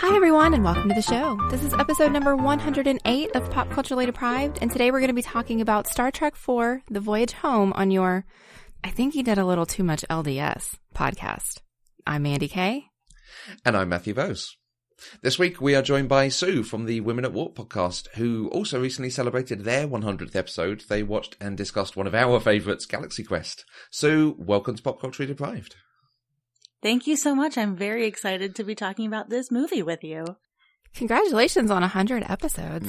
Hi everyone and welcome to the show. This is episode number 108 of Pop Culturally Deprived, and today we're going to be talking about Star Trek IV, The Voyage Home on your, I think you did a little too much LDS podcast. I'm Mandi Kay. And I'm Matthew Vose. This week we are joined by Sue from the Women at Warp podcast, who also recently celebrated their 100th episode. They watched and discussed one of our favourites, Galaxy Quest. Sue, welcome to Pop Culturally Deprived. Thank you so much. I'm very excited to be talking about this movie with you. Congratulations on 100 episodes.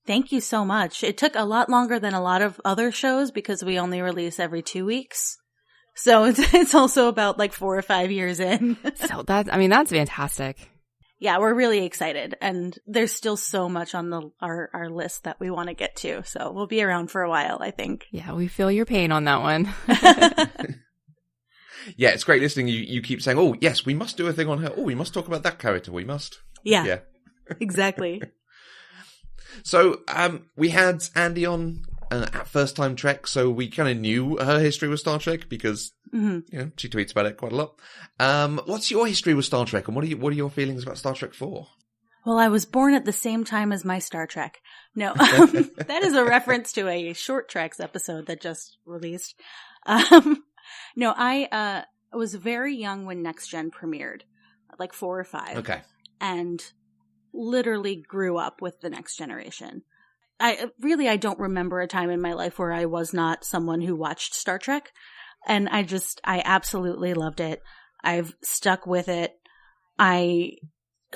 Thank you so much. It took a lot longer than a lot of other shows because we only release every 2 weeks. So it's also about like 4 or 5 years in. So that's fantastic. Yeah, we're really excited. And there's still so much on our list that we want to get to. So we'll be around for a while, I think. Yeah, we feel your pain on that one. Yeah, it's great listening. You keep saying, oh, yes, we must do a thing on her. Oh, we must talk about that character. We must. Yeah. Exactly. So we had Andy on at First Time Trek, so we kind of knew her history with Star Trek because she tweets about it quite a lot. What's your history with Star Trek, and what are your feelings about Star Trek 4? Well, I was born at the same time as my Star Trek. No, that is a reference to a Short Treks episode that just released. No, I was very young when Next Gen premiered, like 4 or 5. Okay. And literally grew up with the Next Generation. I don't remember a time in my life where I was not someone who watched Star Trek. And I absolutely loved it. I've stuck with it. I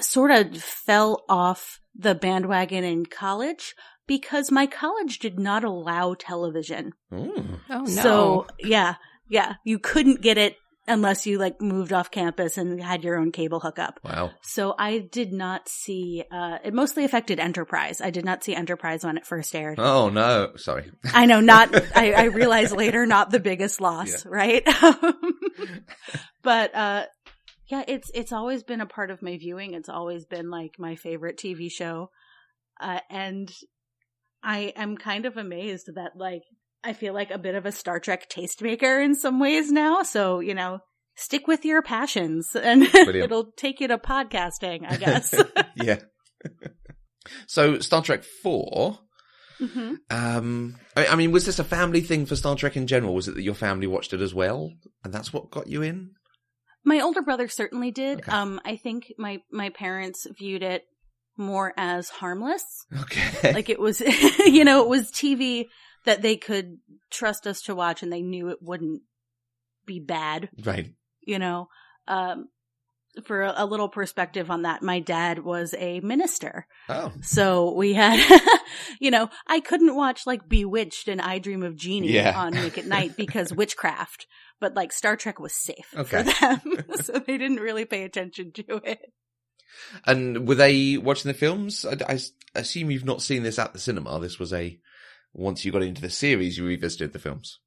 sort of fell off the bandwagon in college because my college did not allow television. Mm. Oh, no. So, yeah, you couldn't get it unless you like moved off campus and had your own cable hookup. Wow. So I did not see, it mostly affected Enterprise. I did not see Enterprise when it first aired. Oh, no. Sorry. I know, I realized later, not the biggest loss, right? But, yeah, it's always been a part of my viewing. It's always been like my favorite TV show. And I am kind of amazed that like, I feel like a bit of a Star Trek tastemaker in some ways now. So, stick with your passions and it'll take you to podcasting, I guess. Yeah. So Star Trek 4, I mean, was this a family thing for Star Trek in general? Was it that your family watched it as well? And that's what got you in? My older brother certainly did. Okay. I think my parents viewed it more as harmless. Okay. Like it was, it was TV that they could trust us to watch and they knew it wouldn't be bad. Right. For a little perspective on that, my dad was a minister. Oh. So we had, I couldn't watch like Bewitched and I Dream of Jeannie on Nick at Night because witchcraft, but like Star Trek was safe for them. So they didn't really pay attention to it. And were they watching the films? I assume you've not seen this at the cinema. This was once you got into the series, you revisited the films.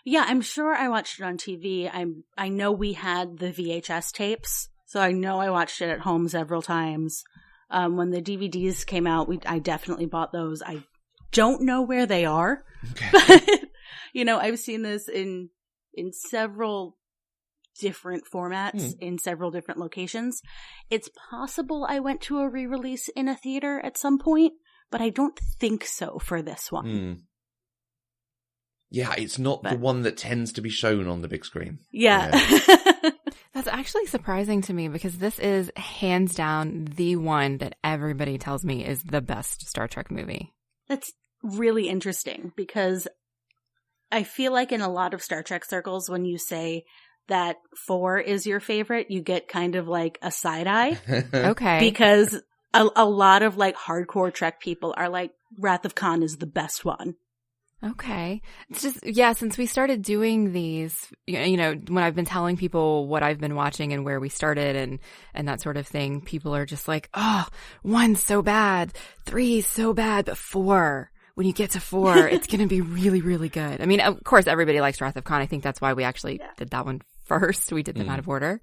Yeah, I'm sure I watched it on TV. I know we had the VHS tapes, so I know I watched it at home several times. When the DVDs came out, I definitely bought those. I don't know where they are, but I've seen this in several different formats in several different locations. It's possible I went to a re-release in a theater at some point, but I don't think so for this one. Yeah, it's not the one that tends to be shown on the big screen. Yeah. That's actually surprising to me because this is hands down the one that everybody tells me is the best Star Trek movie. That's really interesting because I feel like in a lot of Star Trek circles, when you say that 4 is your favorite, you get kind of like a side eye. Okay. Because a lot of like hardcore Trek people are like, Wrath of Khan is the best one. Okay. It's just, since we started doing these, when I've been telling people what I've been watching and where we started and that sort of thing, people are just like, oh, 1's so bad, 3's so bad, but 4, when you get to 4, it's going to be really, really good. I mean, of course, everybody likes Wrath of Khan. I think that's why we actually did that one first. We did them out of order.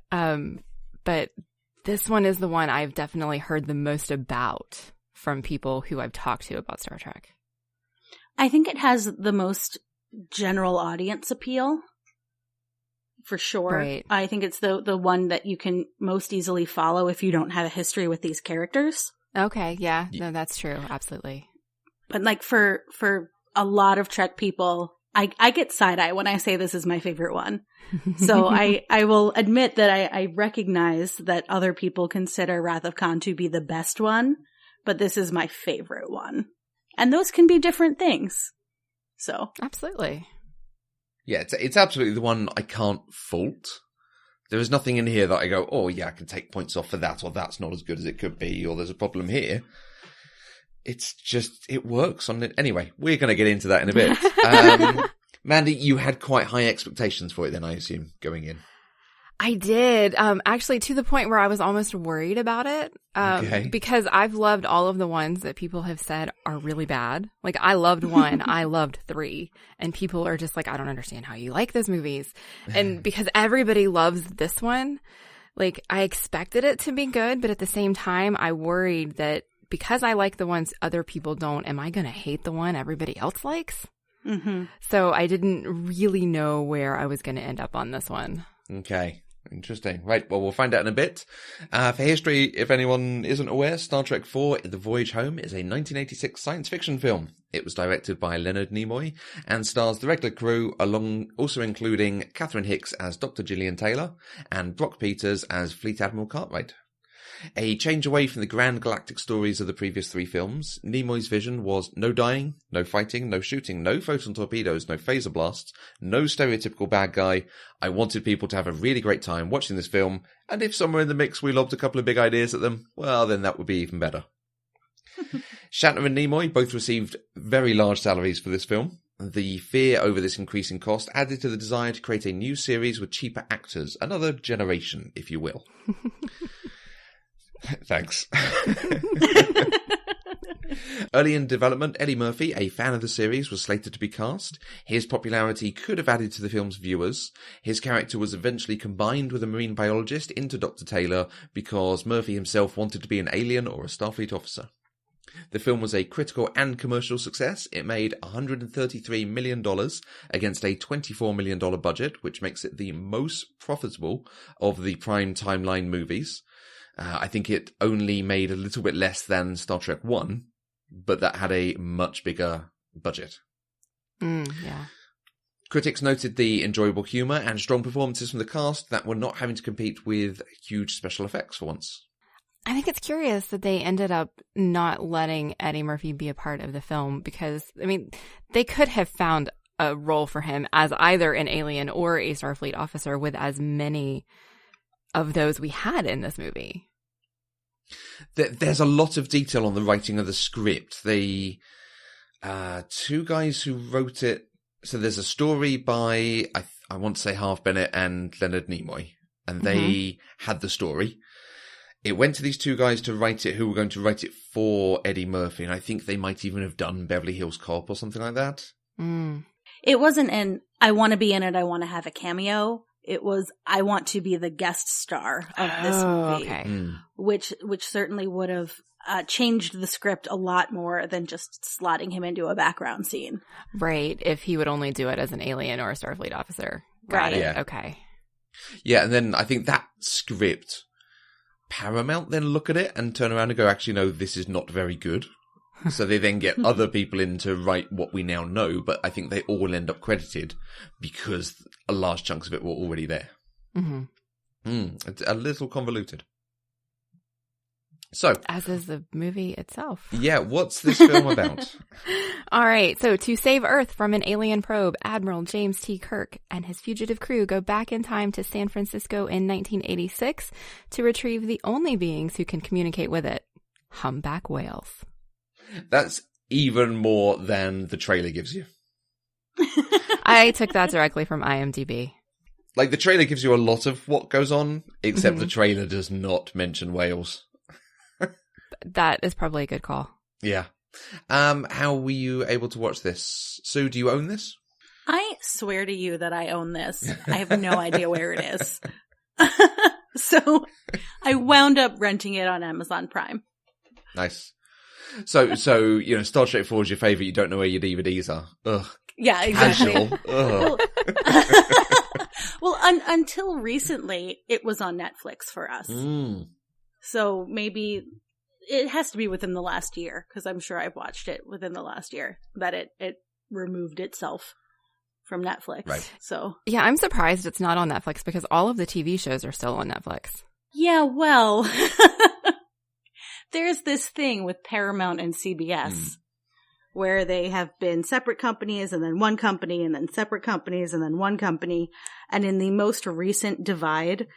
But this one is the one I've definitely heard the most about from people who I've talked to about Star Trek. I think it has the most general audience appeal for sure. Right. I think it's the one that you can most easily follow if you don't have a history with these characters. Okay, yeah. No, that's true. Absolutely. But like for a lot of Trek people, I get side-eye when I say this is my favorite one. So I will admit that I recognize that other people consider Wrath of Khan to be the best one, but this is my favorite one. And those can be different things. So Absolutely. Yeah, it's absolutely the one I can't fault. There is nothing in here that I go, oh yeah, I can take points off for that, or that's not as good as it could be, or there's a problem here. It's just, it works on it. Anyway, we're going to get into that in a bit. Mandi, you had quite high expectations for it then, I assume, going in. I did, actually to the point where I was almost worried about it, because I've loved all of the ones that people have said are really bad. Like, I loved 1, I loved 3, and people are just like, I don't understand how you like those movies. And because everybody loves this one, like, I expected it to be good, but at the same time, I worried that because I like the ones other people don't, am I going to hate the one everybody else likes? mm-hmm. So I didn't really know where I was going to end up on this one. Okay. Interesting. Right, well, we'll find out in a bit. For history, if anyone isn't aware, Star Trek IV, The Voyage Home, is a 1986 science fiction film. It was directed by Leonard Nimoy and stars the regular crew, also including Catherine Hicks as Dr. Gillian Taylor and Brock Peters as Fleet Admiral Cartwright. A change away from the grand galactic stories of the previous 3 films, Nimoy's vision was no dying, no fighting, no shooting, no photon torpedoes, no phaser blasts, no stereotypical bad guy. I wanted people to have a really great time watching this film, and if somewhere in the mix we lobbed a couple of big ideas at them, well, then that would be even better. Shatner and Nimoy both received very large salaries for this film. The fear over this increasing cost added to the desire to create a new series with cheaper actors, another generation, if you will. Thanks. Early in development, Eddie Murphy, a fan of the series, was slated to be cast. His popularity could have added to the film's viewers. His character was eventually combined with a marine biologist into Dr. Taylor because Murphy himself wanted to be an alien or a Starfleet officer. The film was a critical and commercial success. It made $133 million against a $24 million budget, which makes it the most profitable of the prime timeline movies. I think it only made a little bit less than Star Trek 1, but that had a much bigger budget. Yeah. Critics noted the enjoyable humour and strong performances from the cast that were not having to compete with huge special effects for once. I think it's curious that they ended up not letting Eddie Murphy be a part of the film because, I mean, they could have found a role for him as either an alien or a Starfleet officer with as many of those we had in this movie. There's a lot of detail on the writing of the script. The 2 guys who wrote it, so there's a story by, I want to say Harve Bennett and Leonard Nimoy, and they had the story. It went to these 2 guys to write it, who were going to write it for Eddie Murphy, and I think they might even have done Beverly Hills Cop or something like that. It wasn't an, I want to be in it, I want to have a cameo. It was, I want to be the guest star of this movie, Okay. which certainly would have changed the script a lot more than just slotting him into a background scene. Right, if he would only do it as an alien or a Starfleet officer. Got it. Yeah. Okay. Yeah, and then I think that script, Paramount then look at it and turn around and go, actually, no, this is not very good. So they then get other people in to write what we now know, but I think they all end up credited because a large chunks of it were already there. It's a little convoluted. So, as is the movie itself. Yeah, what's this film about? All right, so to save Earth from an alien probe, Admiral James T. Kirk and his fugitive crew go back in time to San Francisco in 1986 to retrieve the only beings who can communicate with it, humpback whales. That's even more than the trailer gives you. I took that directly from IMDb. Like, the trailer gives you a lot of what goes on, except the trailer does not mention whales. That is probably a good call. Yeah. How were you able to watch this? Sue, do you own this? I swear to you that I own this. I have no idea where it is. So I wound up renting it on Amazon Prime. Nice. So you know, Star Trek 4 is your favourite. You don't know where your DVDs are. Ugh. Yeah, exactly. Casual. Ugh. Well, until recently, it was on Netflix for us. So maybe it has to be within the last year, because I'm sure I've watched it within the last year, that it removed itself from Netflix. Right. So Yeah, I'm surprised it's not on Netflix because all of the TV shows are still on Netflix. yeah, well, there's this thing with Paramount and CBS where they have been separate companies and then one company and then separate companies and then one company. And in the most recent divide,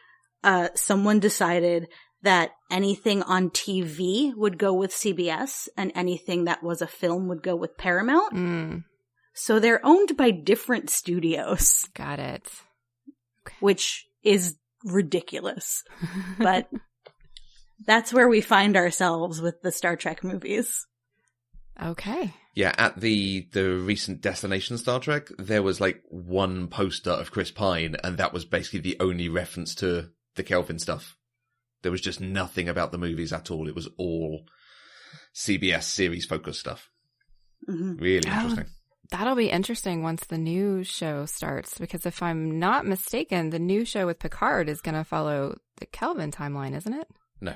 someone decided that anything on TV would go with CBS and anything that was a film would go with Paramount. So they're owned by different studios. Got it. Okay. Which is ridiculous. But that's where we find ourselves with the Star Trek movies. Okay. Yeah, at the recent Destination Star Trek, there was like one poster of Chris Pine, and that was basically the only reference to the Kelvin stuff. There was just nothing about the movies at all. It was all CBS series-focused stuff. Really interesting. That'll be interesting once the new show starts, because if I'm not mistaken, the new show with Picard is going to follow the Kelvin timeline, isn't it? No.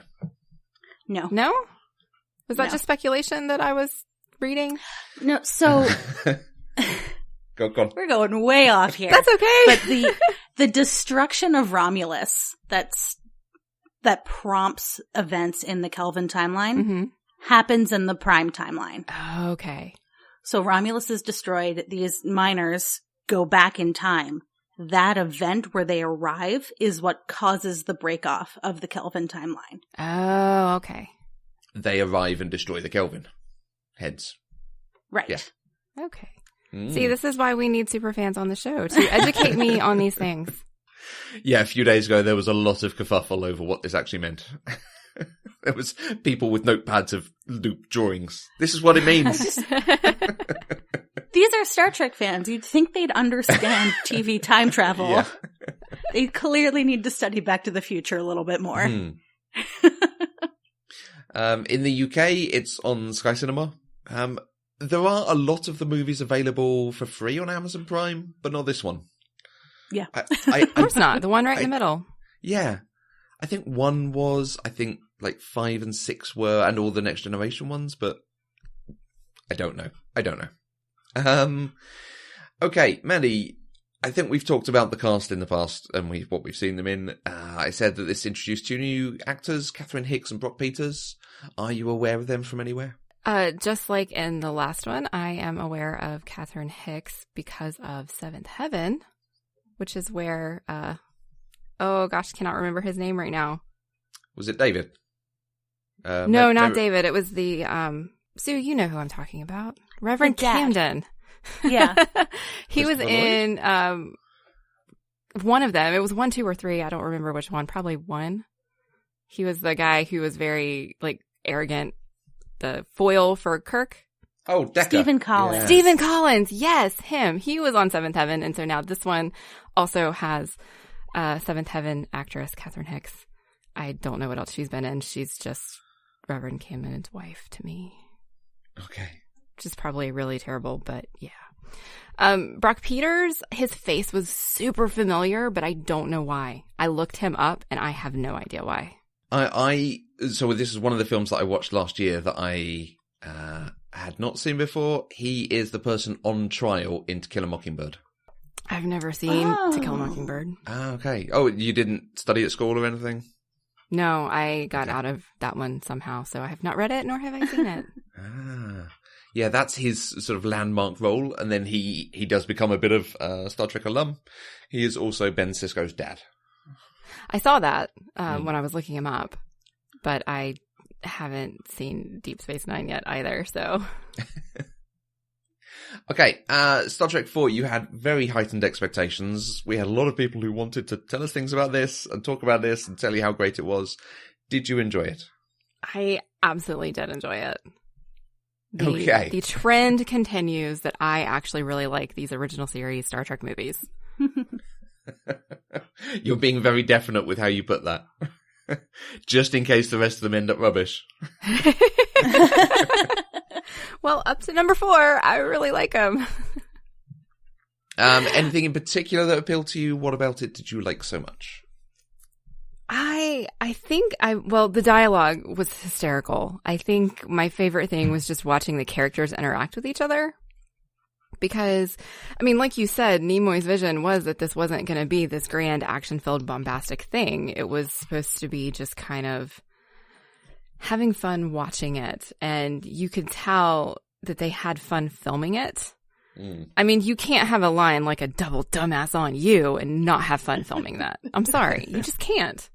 No? Was that just speculation that I was reading? No, so Go on. we're going way off here. That's okay. But the destruction of Romulus that prompts events in the Kelvin timeline happens in the Prime timeline. Okay. So Romulus is destroyed. These miners go back in time. That event where they arrive is what causes the break-off of the Kelvin timeline. Oh, okay. They arrive and destroy the Kelvin. Heads. Right. Yeah. Okay. See, this is why we need superfans on the show, to educate me on these things. Yeah, a few days ago, there was a lot of kerfuffle over what this actually meant. There was people with notepads of loop drawings. This is what it means. These are Star Trek fans. You'd think they'd understand TV time travel. Yeah. They clearly need to study Back to the Future a little bit more. In the UK, it's on Sky Cinema. There are a lot of the movies available for free on Amazon Prime, but not this one. Yeah. Of course not. The one right in the middle. Yeah. I think one was, like 5 and 6 were, and all the Next Generation ones, but I don't know. Okay, Mandi, I think we've talked about the cast in the past and what we've seen them in. I said that this introduced 2 new actors, Catherine Hicks and Brock Peters. Are you aware of them from anywhere? Just like in the last one, I am aware of Catherine Hicks because of Seventh Heaven, which is where, cannot remember his name right now. Was it David? No, not David. It was the, Sue, you know who I'm talking about. Reverend Camden. Yeah. He was in, one of them. It was 1, 2, or 3. I don't remember which one. Probably 1. He was the guy who was very, arrogant. The foil for Kirk. Oh, Decker. Stephen Collins. Yes. Stephen Collins. Yes, him. He was on Seventh Heaven. And so now this one also has Seventh Heaven actress Catherine Hicks. I don't know what else she's been in. She's just Reverend Camden's wife to me. Okay. Which is probably really terrible, but yeah. Brock Peters, his face was super familiar, but I don't know why. I looked him up and I have no idea why. So this is one of the films that I watched last year that I had not seen before. He is the person on trial in To Kill a Mockingbird. I've never seen To Kill a Mockingbird. Ah, okay. Oh, you didn't study at school or anything? No, I got out of that one somehow, so I have not read it, nor have I seen it. Yeah, that's his sort of landmark role, and then he does become a bit of Star Trek alum. He is also Ben Sisko's dad. I saw that when I was looking him up, but I haven't seen Deep Space Nine yet either, so... Okay, Star Trek 4, you had very heightened expectations. We had a lot of people who wanted to tell us things about this and talk about this and tell you how great it was. Did you enjoy it? I absolutely did enjoy it. Okay. The trend continues that I actually really like these original series Star Trek movies. You're being very definite with how you put that. Just in case the rest of them end up rubbish. Well, up to number 4, I really like them. Anything in particular that appealed to you? What about it did you like so much? I think the dialogue was hysterical. I think my favorite thing was just watching the characters interact with each other. Because, I mean, like you said, Nimoy's vision was that this wasn't going to be this grand action-filled bombastic thing. It was supposed to be just kind of having fun watching it. And you could tell that they had fun filming it. I mean, you can't have a line like a double dumbass on you and not have fun filming that. I'm sorry. You just can't.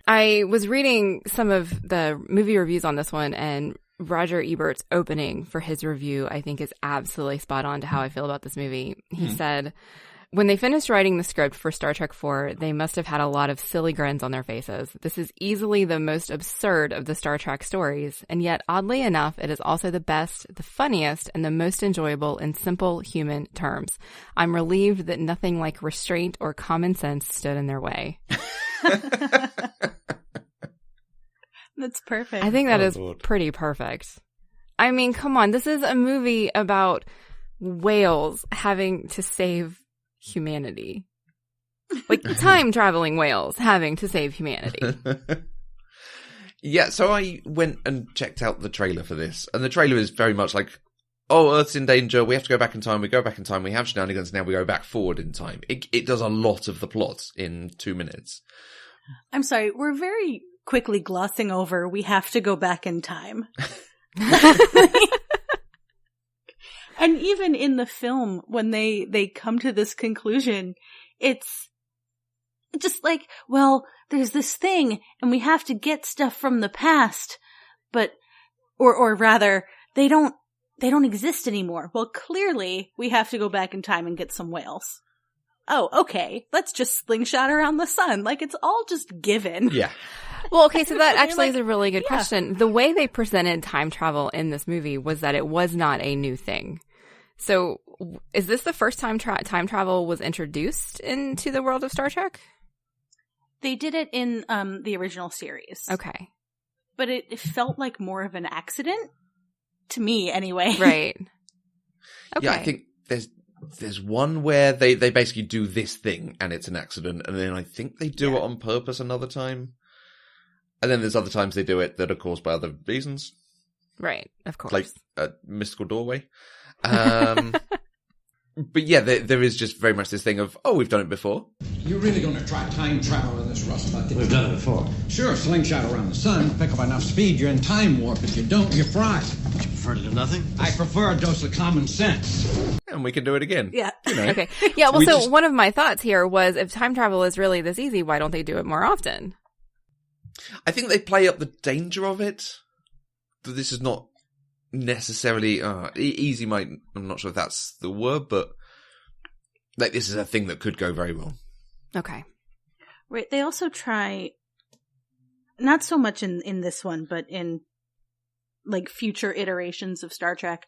I was reading some of the movie reviews on this one, and Roger Ebert's opening for his review, I think, is absolutely spot on to how I feel about this movie. He said, when they finished writing the script for Star Trek IV, they must have had a lot of silly grins on their faces. This is easily the most absurd of the Star Trek stories, and yet, oddly enough, it is also the best, the funniest, and the most enjoyable in simple human terms. I'm relieved that nothing like restraint or common sense stood in their way. That's perfect. I think that is pretty perfect. I mean, come on. This is a movie about whales having to save humanity. Like time-traveling whales having to save humanity. Yeah, so I went and checked out the trailer for this. And the trailer is very much like, oh, Earth's in danger. We have to go back in time. We go back in time. We have shenanigans. Now we go back forward in time. It does a lot of the plot in 2 minutes. I'm sorry. We're very quickly glossing over, we have to go back in time. And even in the film, when they come to this conclusion, it's just like, well, there's this thing, and we have to get stuff from the past, but, or rather, they don't exist anymore. Well, clearly, we have to go back in time and get some whales. Oh, okay. Let's just slingshot around the sun. Like, it's all just given. Yeah. Well, okay, so that actually is a really good question. The way they presented time travel in this movie was that it was not a new thing. So, is this the first time time travel was introduced into the world of Star Trek? They did it in the original series. Okay. But it felt like more of an accident, to me anyway. Right. Okay. Yeah, I think there's one where they basically do this thing and it's an accident, and then I think they do it on purpose another time. And then there's other times they do it that are caused by other reasons. Right, of course. Like a mystical doorway. But yeah, there is just very much this thing of, oh, we've done it before. You're really going to try time travel in this, Russell? We've done it before. Sure, slingshot around the sun, pick up enough speed, you're in time warp. If you don't, you're fried. You prefer to do nothing? I prefer a dose of common sense. And we can do it again. Yeah. You know. Okay. Yeah, well, so one of my thoughts here was, if time travel is really this easy, why don't they do it more often? I think they play up the danger of it. That this is not necessarily easy. I'm not sure if that's the word, but like this is a thing that could go very wrong. Okay. Right. They also try, not so much in this one, but in like future iterations of Star Trek,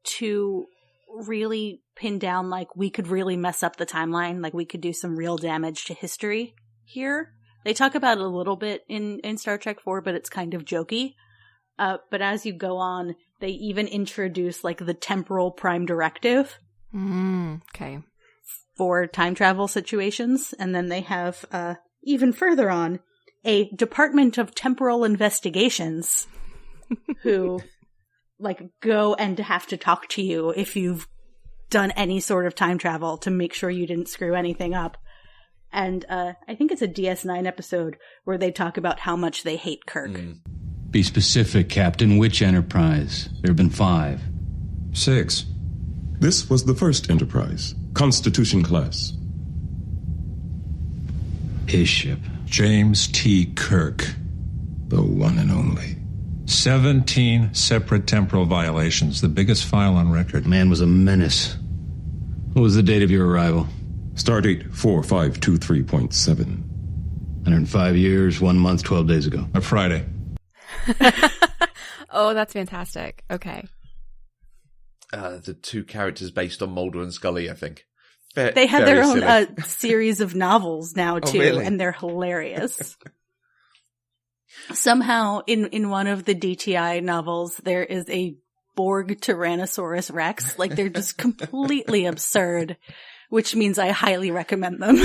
to really pin down like we could really mess up the timeline, like we could do some real damage to history here. They talk about it a little bit in Star Trek IV, but it's kind of jokey. But as you go on, they even introduce like the temporal prime directive. Okay. For time travel situations. And then they have, even further on, a Department of Temporal Investigations who like go and have to talk to you if you've done any sort of time travel to make sure you didn't screw anything up. And I think it's a DS9 episode where they talk about how much they hate Kirk. Be specific, Captain. Which Enterprise? There have been 5. 6. This was the first Enterprise. Constitution class. His ship. James T. Kirk. The one and only. 17 separate temporal violations, the biggest file on record. Man was a menace. What was the date of your arrival? Stardate 4523.7. 105 years, 1 month, 12 days ago. A Friday. Oh, that's fantastic. Okay. The 2 characters based on Mulder and Scully, I think. They have their own series of novels now, too, really? and they're hilarious. Somehow, in one of the DTI novels, there is a Borg Tyrannosaurus Rex. Like, they're just completely absurd, which means I highly recommend them.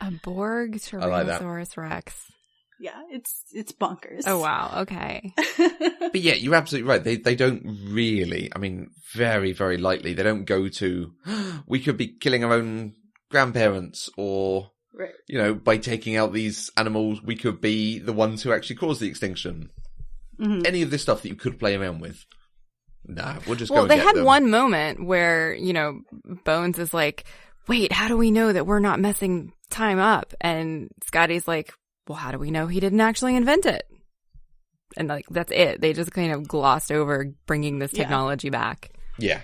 A Borg Tyrannosaurus Rex. Yeah, it's bonkers. Oh, wow. Okay. But yeah, you're absolutely right. They don't really, I mean, very, very lightly, they don't go to, we could be killing our own grandparents, or, right. you know, by taking out these animals, we could be the ones who actually caused the extinction. Mm-hmm. Any of this stuff that you could play around with. Nah, we'll just go and get them. Well, they had one moment where, you know, Bones is like, wait, how do we know that we're not messing time up? And Scotty's like, well, how do we know he didn't actually invent it? And like, that's it. They just kind of glossed over bringing this technology back. Yeah.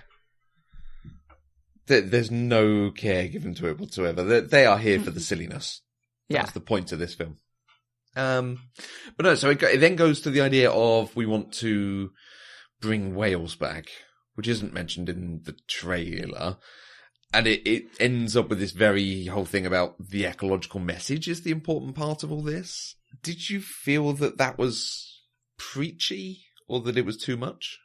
There's no care given to it whatsoever. They are here for the silliness. That's the point of this film. But no, so it then goes to the idea of we want to bring whales back, which isn't mentioned in the trailer. And it ends up with this very whole thing about the ecological message is the important part of all this. Did you feel that that was preachy, or that it was too much?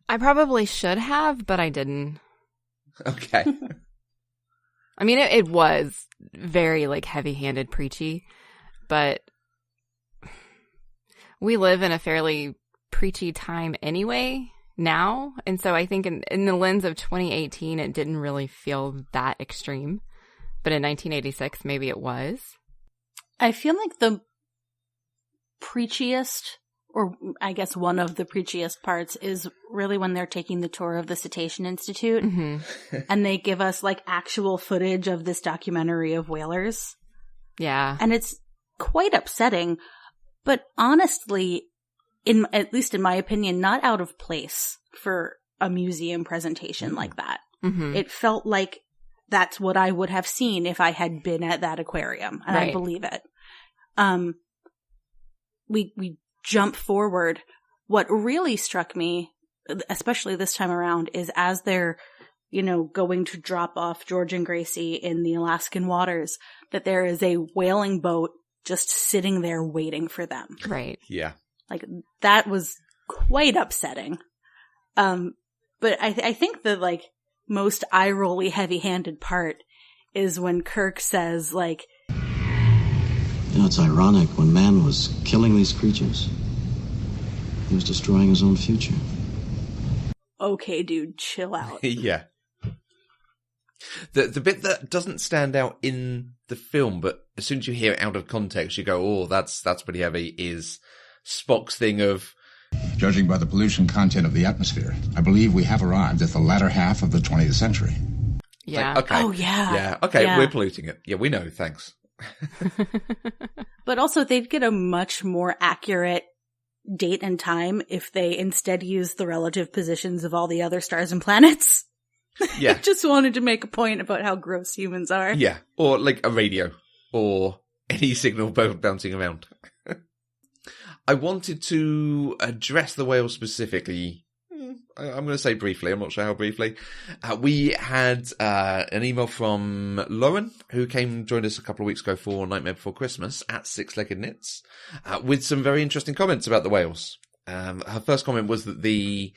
I probably should have, but I didn't. Okay. I mean, it was very, like, heavy-handed preachy, but we live in a fairly preachy time anyway now, and so I think in the lens of 2018, it didn't really feel that extreme, but in 1986, maybe it was. I feel like the preachiest, or I guess one of the preachiest parts, is really when they're taking the tour of the Cetacean Institute, and they give us like actual footage of this documentary of whalers. Yeah. And it's quite upsetting, but honestly, at least in my opinion, not out of place for a museum presentation like that. Mm-hmm. It felt like that's what I would have seen if I had been at that aquarium, and I believe it. We jump forward. What really struck me, especially this time around, is as they're, you know, going to drop off George and Gracie in the Alaskan waters, that there is a whaling boat just sitting there waiting for them. Right. Yeah. Like, that was quite upsetting. But I think the, like, most eye-rolly, heavy-handed part is when Kirk says, like, you know, it's ironic. When man was killing these creatures, he was destroying his own future. Okay, dude, chill out. Yeah. The bit that doesn't stand out in the film, but as soon as you hear it out of context, you go, oh, that's pretty heavy, is Spock's thing of, judging by the pollution content of the atmosphere, I believe we have arrived at the latter half of the 20th century. Yeah. Like, okay. Oh, yeah. Yeah. Okay, yeah. We're polluting it. Yeah, we know. Thanks. But also, they'd get a much more accurate date and time if they instead use the relative positions of all the other stars and planets. Yeah. Just wanted to make a point about how gross humans are. Yeah. Or like a radio, or any signal bouncing around. I wanted to address the whale specifically. I'm going to say briefly. I'm not sure how briefly. We had an email from Lauren, who joined us a couple of weeks ago for Nightmare Before Christmas at Six Legged Knits, with some very interesting comments about the whales. Her first comment was that the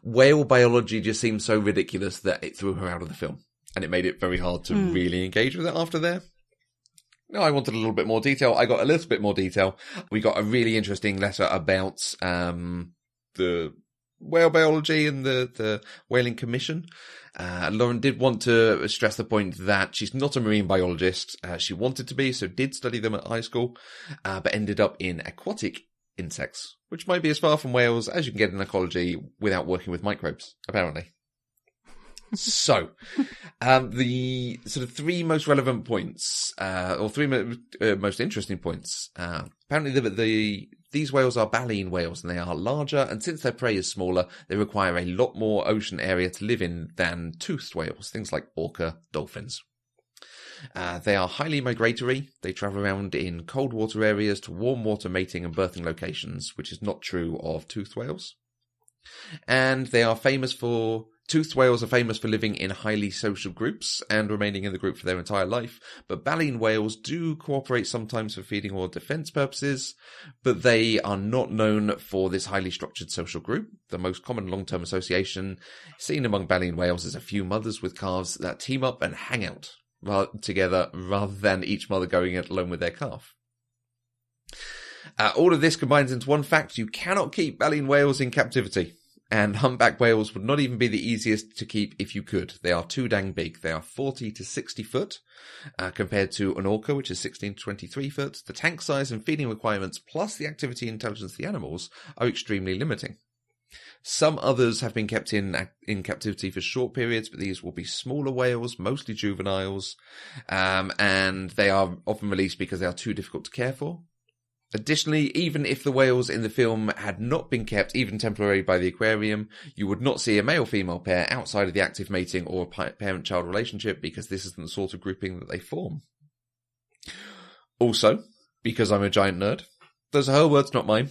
whale biology just seemed so ridiculous that it threw her out of the film, and it made it very hard to really engage with it after there. No, I wanted a little bit more detail. I got a little bit more detail. We got a really interesting letter about the whale biology and the Whaling Commission. Lauren did want to stress the point that she's not a marine biologist. She wanted to be, so did study them at high school, but ended up in aquatic insects, which might be as far from whales as you can get in ecology without working with microbes, apparently. So, the sort of three most relevant points, or three most interesting points. Apparently, these whales are baleen whales, and they are larger. And since their prey is smaller, they require a lot more ocean area to live in than toothed whales, things like orca, dolphins. They are highly migratory. They travel around in cold water areas to warm water mating and birthing locations, which is not true of toothed whales. And they are famous for Toothed whales are famous for living in highly social groups and remaining in the group for their entire life, but baleen whales do cooperate sometimes for feeding or defense purposes, but they are not known for this highly structured social group. The most common long-term association seen among baleen whales is a few mothers with calves that team up and hang out together rather than each mother going it alone with their calf. All of this combines into one fact: you cannot keep baleen whales in captivity. And humpback whales would not even be the easiest to keep if you could. They are too dang big. They are 40 to 60 foot, compared to an orca, which is 16 to 23 foot. The tank size and feeding requirements, plus the activity and intelligence of the animals, are extremely limiting. Some others have been kept in captivity for short periods, but these will be smaller whales, mostly juveniles, and they are often released because they are too difficult to care for. Additionally, even if the whales in the film had not been kept even temporarily by the aquarium, you would not see a male-female pair outside of the active mating or parent-child relationship, because this isn't the sort of grouping that they form. Also, because I'm a giant nerd, those are her words, not mine,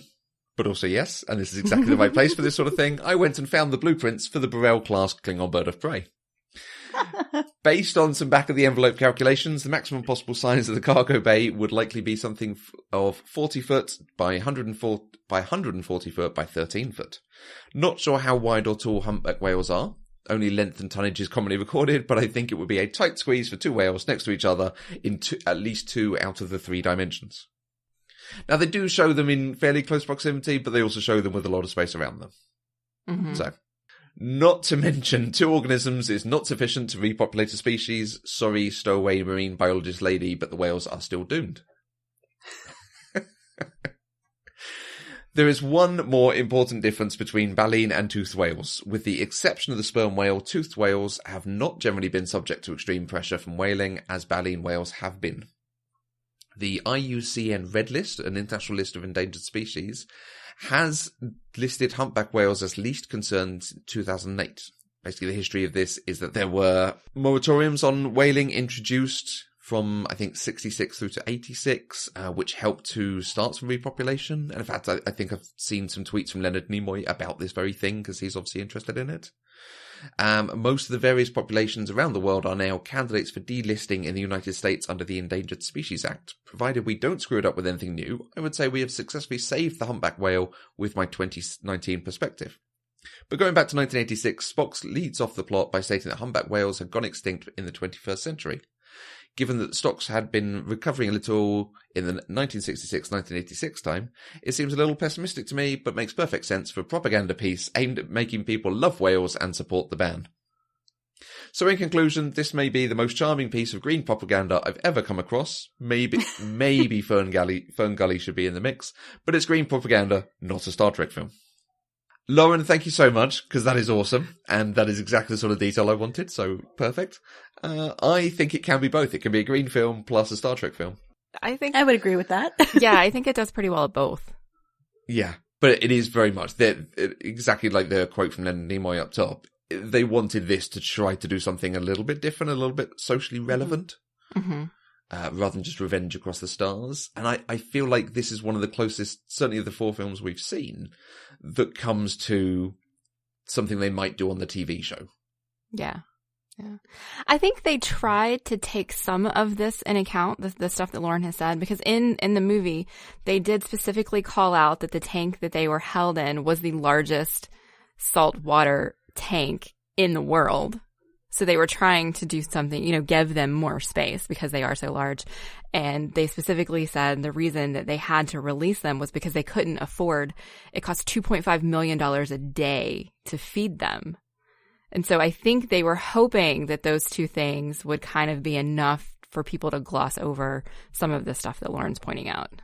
but also yes, and this is exactly the right place for this sort of thing, I went and found the blueprints for the Burrell-class Klingon bird of prey. Based on some back-of-the-envelope calculations, the maximum possible size of the cargo bay would likely be something of 40 foot by 140 foot by 13 foot. Not sure how wide or tall humpback whales are. Only length and tonnage is commonly recorded, but I think it would be a tight squeeze for two whales next to each other in at least 2 out of the 3 dimensions. Now, they do show them in fairly close proximity, but they also show them with a lot of space around them. Mm-hmm. So, not to mention, 2 organisms is not sufficient to repopulate a species. Sorry, stowaway marine biologist lady, but the whales are still doomed. There is one more important difference between baleen and toothed whales. With the exception of the sperm whale, toothed whales have not generally been subject to extreme pressure from whaling, as baleen whales have been. The IUCN Red List, an international list of endangered species, has listed humpback whales as least concerned in 2008. Basically, the history of this is that there were moratoriums on whaling introduced from, I think, 66 through to 86, which helped to start some repopulation. And in fact, I think I've seen some tweets from Leonard Nimoy about this very thing, because he's obviously interested in it. Most of the various populations around the world are now candidates for delisting in the United States under the Endangered Species Act. Provided we don't screw it up with anything new, I would say we have successfully saved the humpback whale with my 2019 perspective. But going back to 1986, Spock leads off the plot by stating that humpback whales had gone extinct in the 21st century. Given that stocks had been recovering a little in the 1966-1986 time, it seems a little pessimistic to me, but makes perfect sense for a propaganda piece aimed at making people love whales and support the ban. So in conclusion, this may be the most charming piece of green propaganda I've ever come across. Maybe Fern Gully should be in the mix, but it's green propaganda, not a Star Trek film. Lauren, thank you so much, because that is awesome, and that is exactly the sort of detail I wanted, so perfect. I think it can be both. It can be a green film plus a Star Trek film. I would agree with that. Yeah, I think it does pretty well at both. Yeah, but it is very much, exactly like the quote from Leonard Nimoy up top, they wanted this to try to do something a little bit different, a little bit socially relevant. Mm-hmm. Rather than just revenge across the stars. And I feel like this is one of the closest, certainly of the 4 films we've seen, that comes to something they might do on the TV show. Yeah. I think they tried to take some of this in account, the stuff that Lauren has said, because in the movie, they did specifically call out that the tank that they were held in was the largest saltwater tank in the world. So they were trying to do something, give them more space because they are so large. And they specifically said the reason that they had to release them was because they couldn't afford, it cost $2.5 million a day to feed them. And so I think they were hoping that those 2 things would kind of be enough for people to gloss over some of the stuff that Lauren's pointing out.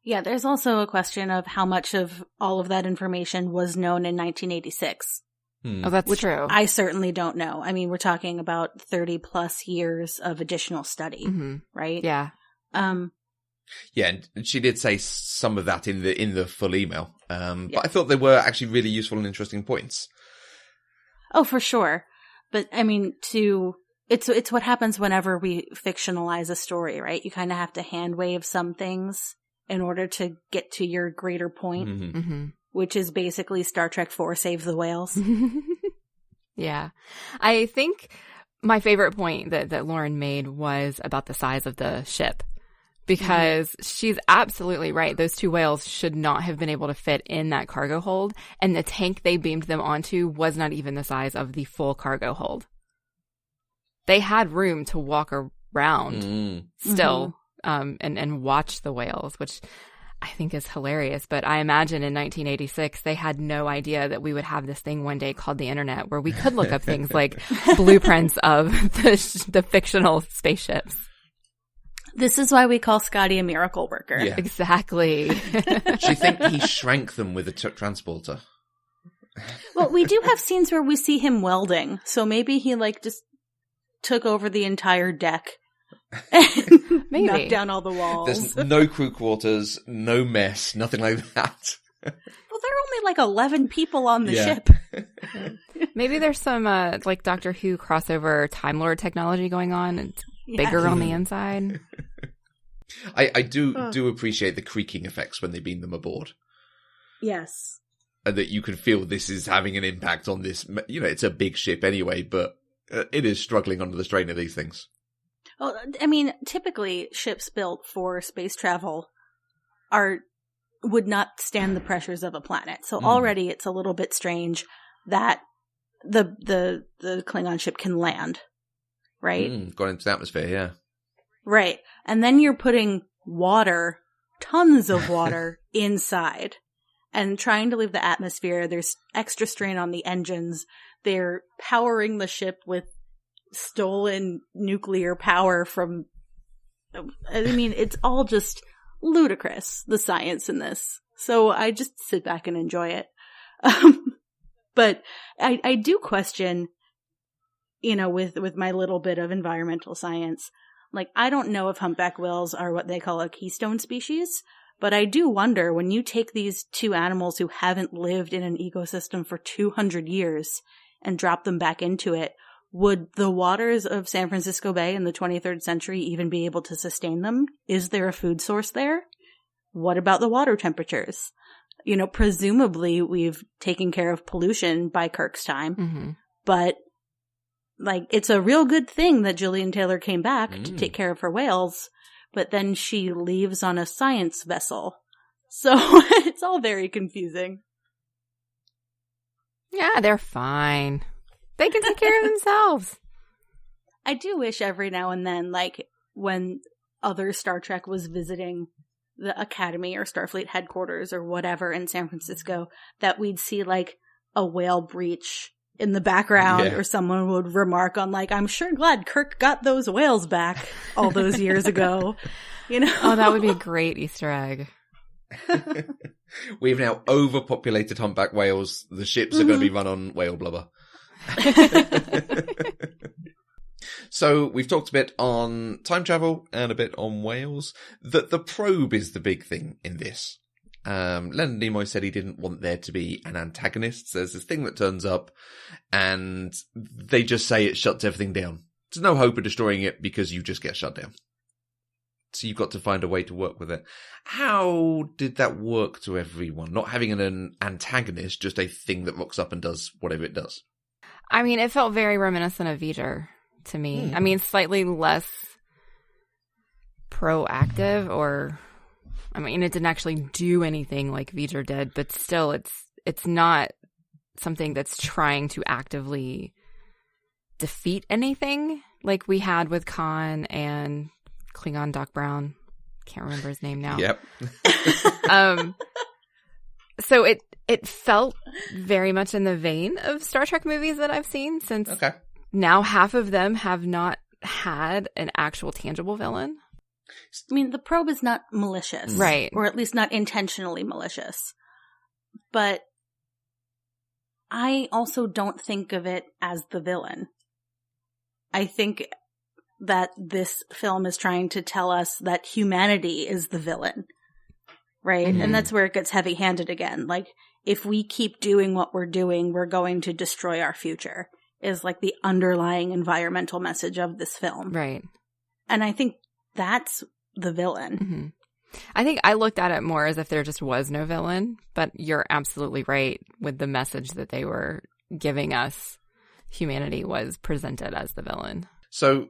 Yeah, there's also a question of how much of all of that information was known in 1986. Oh, that's true. I certainly don't know. I mean, we're talking about 30 plus years of additional study, right? Yeah. Yeah, and she did say some of that in the full email. But I thought they were actually really useful and interesting points. Oh, for sure. But I mean, it's what happens whenever we fictionalize a story, right? You kind of have to hand wave some things in order to get to your greater point. Mm-hmm. Which is basically Star Trek 4 Save the Whales. Yeah. I think my favorite point that Lauren made was about the size of the ship. Because she's absolutely right. Those two whales should not have been able to fit in that cargo hold. And the tank they beamed them onto was not even the size of the full cargo hold. They had room to walk around still and watch the whales, which I think is hilarious. But I imagine in 1986, they had no idea that we would have this thing one day called the internet where we could look up things like blueprints of the fictional spaceships. This is why we call Scotty a miracle worker. Yeah. Exactly. Do you think he shrank them with a transporter? Well, we do have scenes where we see him welding, so maybe he just took over the entire deck and knocked down all the walls. There's no crew quarters, no mess, nothing like that. Well, there are only 11 people on the ship. Maybe there's some Doctor Who crossover Time Lord technology going on. It's bigger on the inside. I do appreciate the creaking effects when they beam them aboard. Yes. And that you can feel this is having an impact on this. It's a big ship anyway, but it is struggling under the strain of these things. Well, I mean, typically ships built for space travel would not stand the pressures of a planet. So already it's a little bit strange that the Klingon ship can land, right? Gone into the atmosphere, yeah. Right. And then you're putting water, tons of water, inside and trying to leave the atmosphere. There's extra strain on the engines. They're powering the ship with stolen nuclear power from... I mean, it's all just ludicrous, the science in this. So I just sit back and enjoy it. But I do question, with my little bit of environmental science, I don't know if humpback whales are what they call a keystone species, but I do wonder, when you take these two animals who haven't lived in an ecosystem for 200 years and drop them back into it, would the waters of San Francisco Bay in the 23rd century even be able to sustain them? Is there a food source there? What about the water temperatures? Presumably we've taken care of pollution by Kirk's time, but it's a real good thing that Gillian Taylor came back to take care of her whales, but then she leaves on a science vessel. So it's all very confusing. Yeah, they're fine. They can take care of themselves. I do wish every now and then, when other Star Trek was visiting the Academy or Starfleet headquarters or whatever in San Francisco, that we'd see a whale breach in the background, or someone would remark on I'm sure glad Kirk got those whales back all those years ago. Oh, that would be a great Easter egg. We've now overpopulated humpback whales. The ships are going to be run on whale blubber. So we've talked a bit on time travel and a bit on whales. The probe is the big thing in this. Leonard Nimoy said he didn't want there to be an antagonist. So there's this thing that turns up and they just say it shuts everything down. There's no hope of destroying it because you just get shut down. So you've got to find a way to work with it. How did that work to everyone? Not having an antagonist, just a thing that rocks up and does whatever it does. I mean, it felt very reminiscent of V'ger to me. I mean, slightly less proactive, it didn't actually do anything like V'ger did, but still it's not something that's trying to actively defeat anything like we had with Khan and Klingon Doc Brown. Can't remember his name now. Yep. So it felt very much in the vein of Star Trek movies that I've seen, since now half of them have not had an actual tangible villain. I mean, the probe is not malicious. Right. Or at least not intentionally malicious. But I also don't think of it as the villain. I think that this film is trying to tell us that humanity is the villain. Right? And that's where it gets heavy-handed again. If we keep doing what we're doing, we're going to destroy our future, is the underlying environmental message of this film. Right. And I think that's the villain. Mm-hmm. I think I looked at it more as if there just was no villain, but you're absolutely right with the message that they were giving us humanity was presented as the villain. So,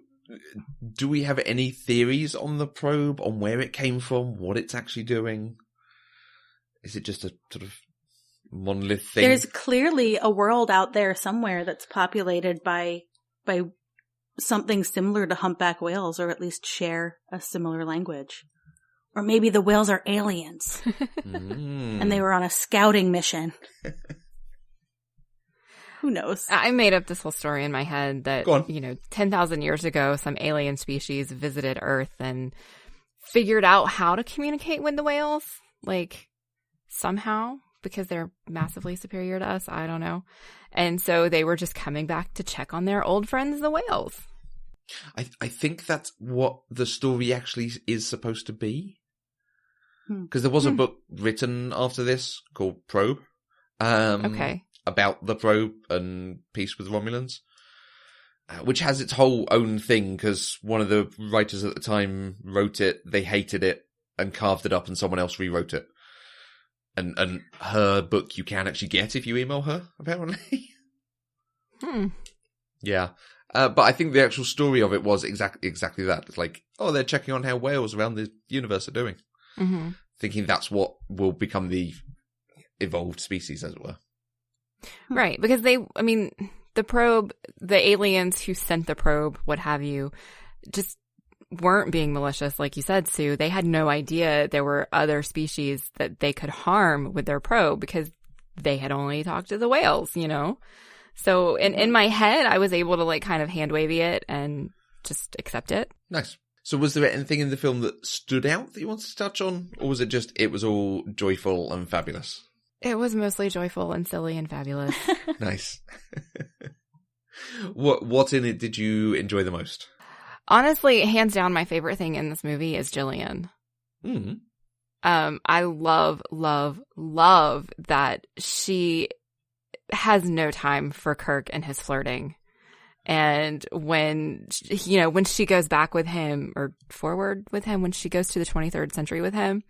do we have any theories on the probe, on where it came from, what it's actually doing? Is it just a sort of monolith thing? There's clearly a world out there somewhere that's populated by something similar to humpback whales, or at least share a similar language. Or maybe the whales are aliens. And they were on a scouting mission. Who knows? I made up this whole story in my head that, 10,000 years ago, some alien species visited Earth and figured out how to communicate with the whales. Like, somehow, because they're massively superior to us. I don't know. And so they were just coming back to check on their old friends, the whales. I think that's what the story actually is supposed to be. Because there was a book written after this called Probe. Okay. About the probe and peace with Romulans, which has its whole own thing, because one of the writers at the time wrote it, they hated it, and carved it up, and someone else rewrote it. And her book you can actually get if you email her, apparently. Yeah. But I think the actual story of it was exactly that. It's like, oh, they're checking on how whales around the universe are doing. Mm-hmm. Thinking that's what will become the evolved species, as it were. Right, because the probe, the aliens who sent the probe, what have you, just weren't being malicious, like you said, Sue. They had no idea there were other species that they could harm with their probe because they had only talked to the whales, So in my head, I was able to like kind of hand wavy it and just accept it. Nice. So was there anything in the film that stood out that you wanted to touch on? Or was it was all joyful and fabulous? It was mostly joyful and silly and fabulous. Nice. What in it did you enjoy the most? Honestly, hands down, my favorite thing in this movie is Jillian. Mm-hmm. I love, love, love that she has no time for Kirk and his flirting. And when she goes back with him, or forward with him, when she goes to the 23rd century with him,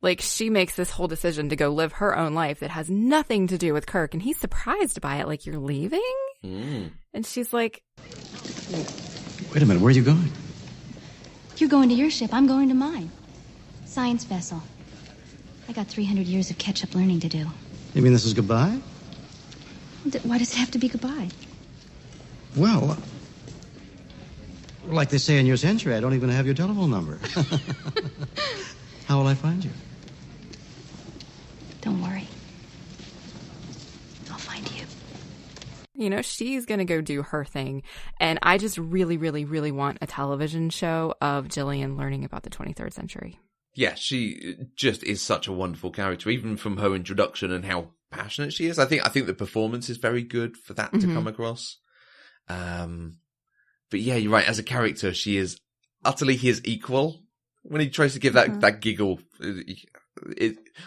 like, she makes this whole decision to go live her own life that has nothing to do with Kirk. And he's surprised by it. Like, you're leaving? And she's like, wait a minute, where are you going? You're going to your ship. I'm going to mine. Science vessel. I got 300 years of catch-up learning to do. You mean this is goodbye? Why does it have to be goodbye? Well, like they say in your century, I don't even have your telephone number. How will I find you? Don't worry. I'll find you. She's going to go do her thing. And I just really, really, really want a television show of Jillian learning about the 23rd century. Yeah, she just is such a wonderful character, even from her introduction and how passionate she is. I think the performance is very good for that to come across. But yeah, you're right. As a character, she is utterly his equal. When he tries to give that giggle,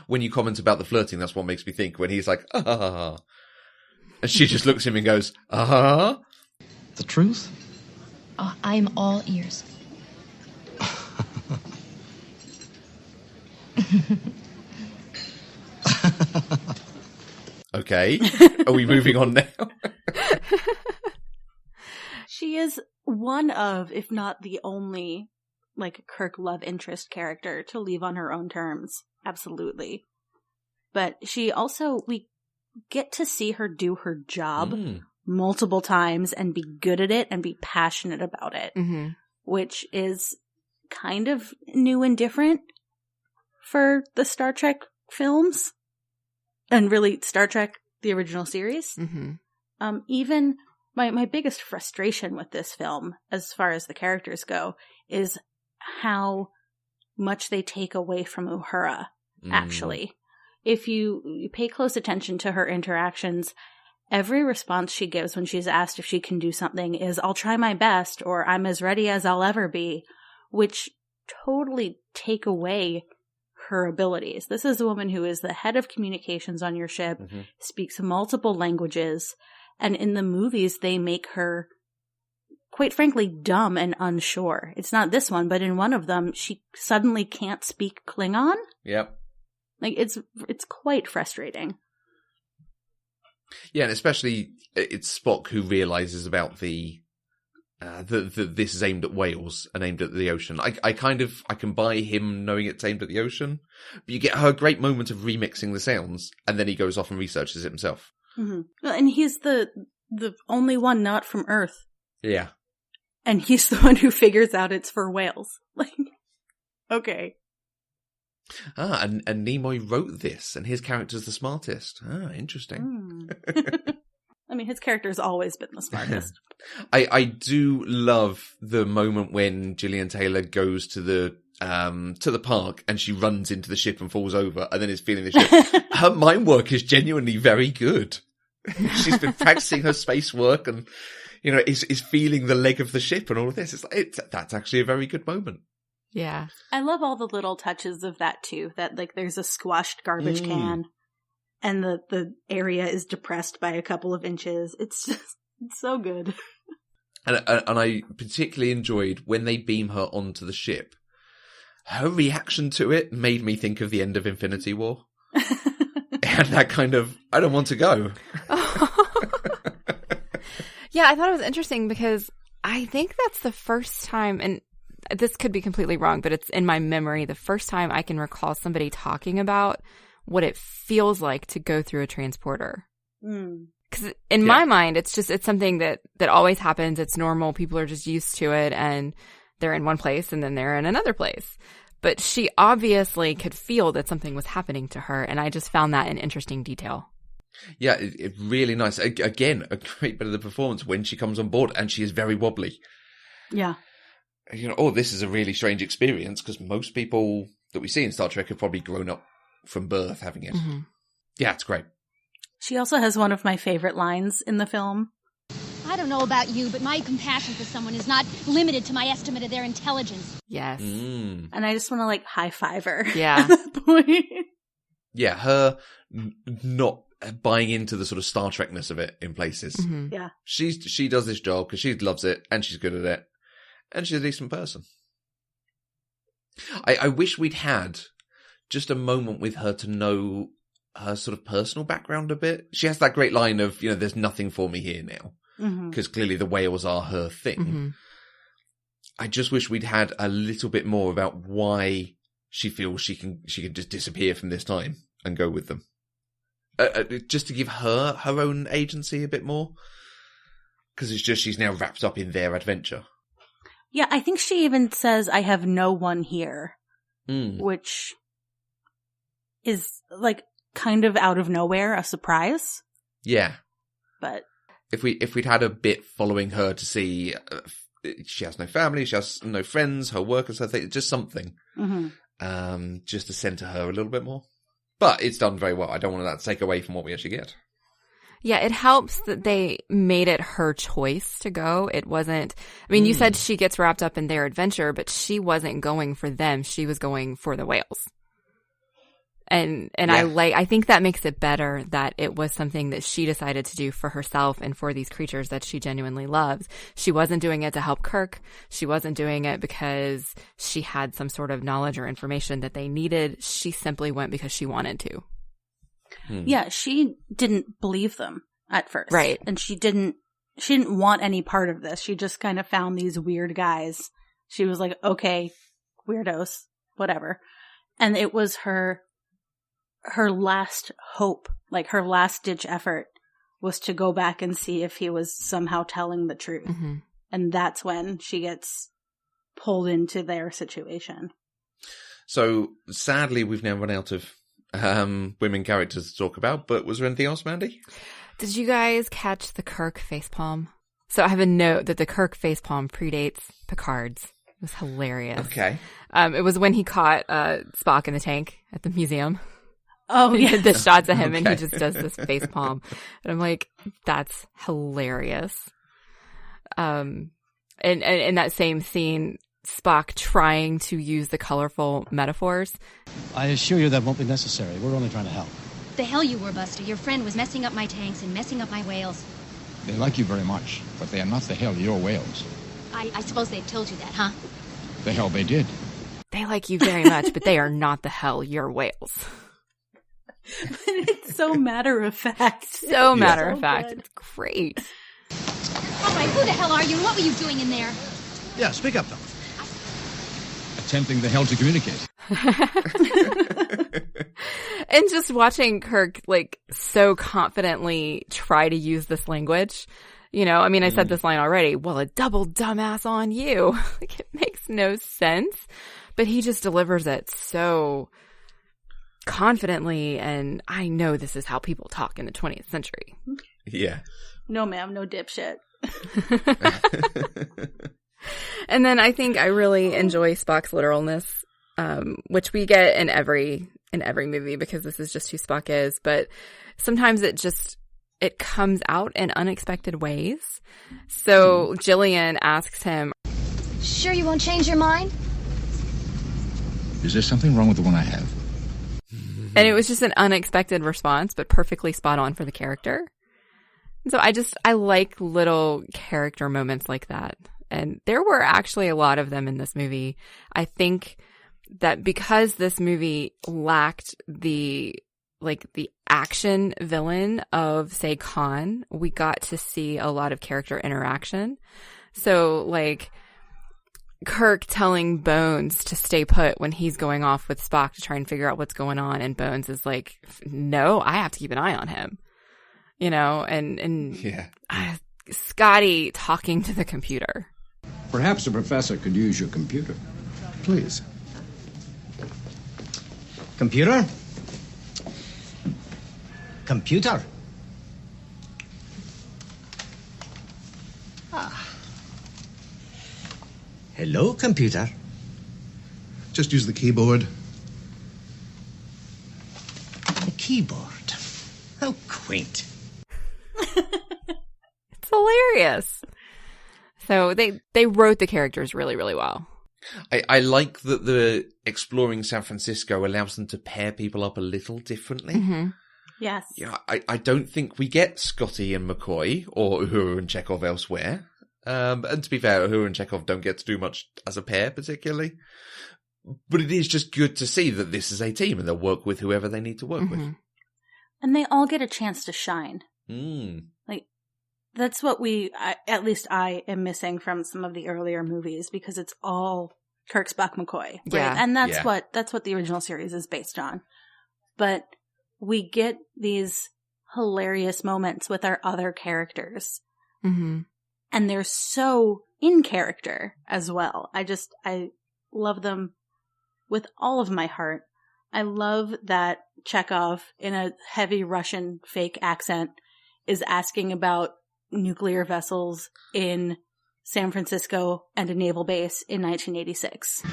when you comment about the flirting, that's what makes me think. When he's like, ah, and she just looks at him and goes, ah. The truth? Oh, I'm all ears. Okay. Are we moving on now? She is one of, if not the only, like, Kirk love interest character to leave on her own terms. Absolutely. But she also, we get to see her do her job multiple times and be good at it and be passionate about it, which is kind of new and different for the Star Trek films, and really Star Trek, the original series. Even my biggest frustration with this film, as far as the characters go, is how much they take away from Uhura, actually. If you pay close attention to her interactions, every response she gives when she's asked if she can do something is, I'll try my best, or I'm as ready as I'll ever be, which totally take away her abilities. This is a woman who is the head of communications on your ship, speaks multiple languages, and in the movies they make her, quite frankly, dumb and unsure. It's not this one, but in one of them, she suddenly can't speak Klingon. Yep. Like, it's quite frustrating. Yeah, and especially it's Spock who realizes about this is aimed at whales and aimed at the ocean. I can buy him knowing it's aimed at the ocean, but you get her great moment of remixing the sounds, and then he goes off and researches it himself. Mm-hmm. And he's the only one not from Earth. Yeah. And he's the one who figures out it's for whales. Like, okay. And Nimoy wrote this, and his character's the smartest. Interesting. I mean, his character's always been the smartest. I do love the moment when Gillian Taylor goes to the park and she runs into the ship and falls over and then is feeling the ship. Her mind work is genuinely very good. She's been practicing her space work and, is feeling the leg of the ship and all of this. That's actually a very good moment. Yeah. I love all the little touches of that too. That like there's a squashed garbage can and the area is depressed by a couple of inches. It's so good. And I particularly enjoyed when they beam her onto the ship. Her reaction to it made me think of the end of Infinity War. And that kind of, I don't want to go. Yeah, I thought it was interesting because I think that's the first time, and this could be completely wrong, but it's in my memory, the first time I can recall somebody talking about what it feels like to go through a transporter. Because in my mind, it's something that always happens. It's normal. People are just used to it, and they're in one place and then they're in another place. But she obviously could feel that something was happening to her, and I just found that an interesting detail. Yeah, it's really nice. Again, a great bit of the performance when she comes on board, and she is very wobbly. Yeah. This is a really strange experience, because most people that we see in Star Trek have probably grown up from birth having it. Mm-hmm. Yeah, it's great. She also has one of my favorite lines in the film. I don't know about you, but my compassion for someone is not limited to my estimate of their intelligence. Yes. And I just want to high five her. Yeah. At that point. Yeah, her not buying into the sort of Star Trek-ness of it in places. Mm-hmm. Yeah. She does this job because she loves it and she's good at it. And she's a decent person. I wish we'd had just a moment with her to know her sort of personal background a bit. She has that great line of, there's nothing for me here now. Because clearly the whales are her thing. Mm-hmm. I just wish we'd had a little bit more about why she feels she can just disappear from this time and go with them. Just to give her own agency a bit more. Because it's just she's now wrapped up in their adventure. Yeah, I think she even says, I have no one here. Which is kind of out of nowhere, a surprise. Yeah. But if we'd had a bit following her to see she has no family, she has no friends, her work and stuff, just something. Just to center her a little bit more. But it's done very well. I don't want that to take away from what we actually get. Yeah, it helps that they made it her choice to go. It wasn't, you said she gets wrapped up in their adventure, but she wasn't going for them. She was going for the whales. And yeah. I think that makes it better that it was something that she decided to do for herself and for these creatures that she genuinely loves. She wasn't doing it to help Kirk. She wasn't doing it because she had some sort of knowledge or information that they needed. She simply went because she wanted to. Yeah, she didn't believe them at first. Right. And she didn't want any part of this. She just kind of found these weird guys. She was like, okay, weirdos, whatever. And it was her last hope, her last ditch effort was to go back and see if he was somehow telling the truth. And that's when she gets pulled into their situation. So sadly, we've now run out of women characters to talk about, but was there anything else, Mandy? Did you guys catch the Kirk facepalm? So I have a note that the Kirk facepalm predates Picard's. It was hilarious. Okay. It was when he caught Spock in the tank at the museum. Oh, yeah. The shots of him and he just does this facepalm. And I'm like, that's hilarious. And in that same scene, Spock trying to use the colorful metaphors. I assure you that won't be necessary. We're only trying to help. The hell you were, Buster. Your friend was messing up my tanks and messing up my whales. They like you very much, but they are not the hell your whales. I suppose they've told you that, huh? The hell they did. They like you very much, but they are not the hell your whales. But it's so matter of fact. So matter of fact. It's great. All right, who the hell are you? What were you doing in there? Yeah, speak up, though. Attempting the hell to communicate. And just watching Kirk, like, so confidently try to use this language. You know, I mean, I said this line already. Well, a double dumbass on you. Like, it makes no sense. But he just delivers it so confidently. And I know this is how people talk in the 20th century. Yeah. No, ma'am, no dipshit. And then I think I really enjoy Spock's literalness, which we get in every movie because this is just who Spock is. But sometimes it comes out in unexpected ways. So Jillian asks him, Sure you won't change your mind? Is there something wrong with the one I have? and it was just an unexpected response, but perfectly spot on for the character. And so I like little character moments like that. And there were actually a lot of them in this movie. I think that because this movie lacked the action villain of, say, Khan, we got to see a lot of character interaction. So, like, Kirk telling Bones to stay put when he's going off with Spock to try and figure out what's going on, and Bones is like, no, I have to keep an eye on him. You know, and yeah. Scotty talking to the computer. Perhaps the professor could use your computer. Please. Computer? Computer? Ah. Hello, computer. Just use the keyboard. The keyboard? How quaint. It's hilarious. So they wrote the characters really, really well. I like that the exploring San Francisco allows them to pair people up a little differently. Mm-hmm. Yes. Yeah, I don't think we get Scotty and McCoy or Uhura and Chekhov elsewhere. And to be fair, Uhura and Chekhov don't get to do much as a pair particularly. But it is just good to see that this is a team and they'll work with whoever they need to work with. And they all get a chance to shine. Like, that's what at least I am missing from some of the earlier movies, because it's all Kirk, Spock, McCoy. Right? Yeah. And that's what the original series is based on. But we get these hilarious moments with our other characters. Mm-hmm. And they're so in character as well. I love them with all of my heart. I love that Chekhov, in a heavy Russian fake accent, is asking about nuclear vessels in San Francisco and a naval base in 1986.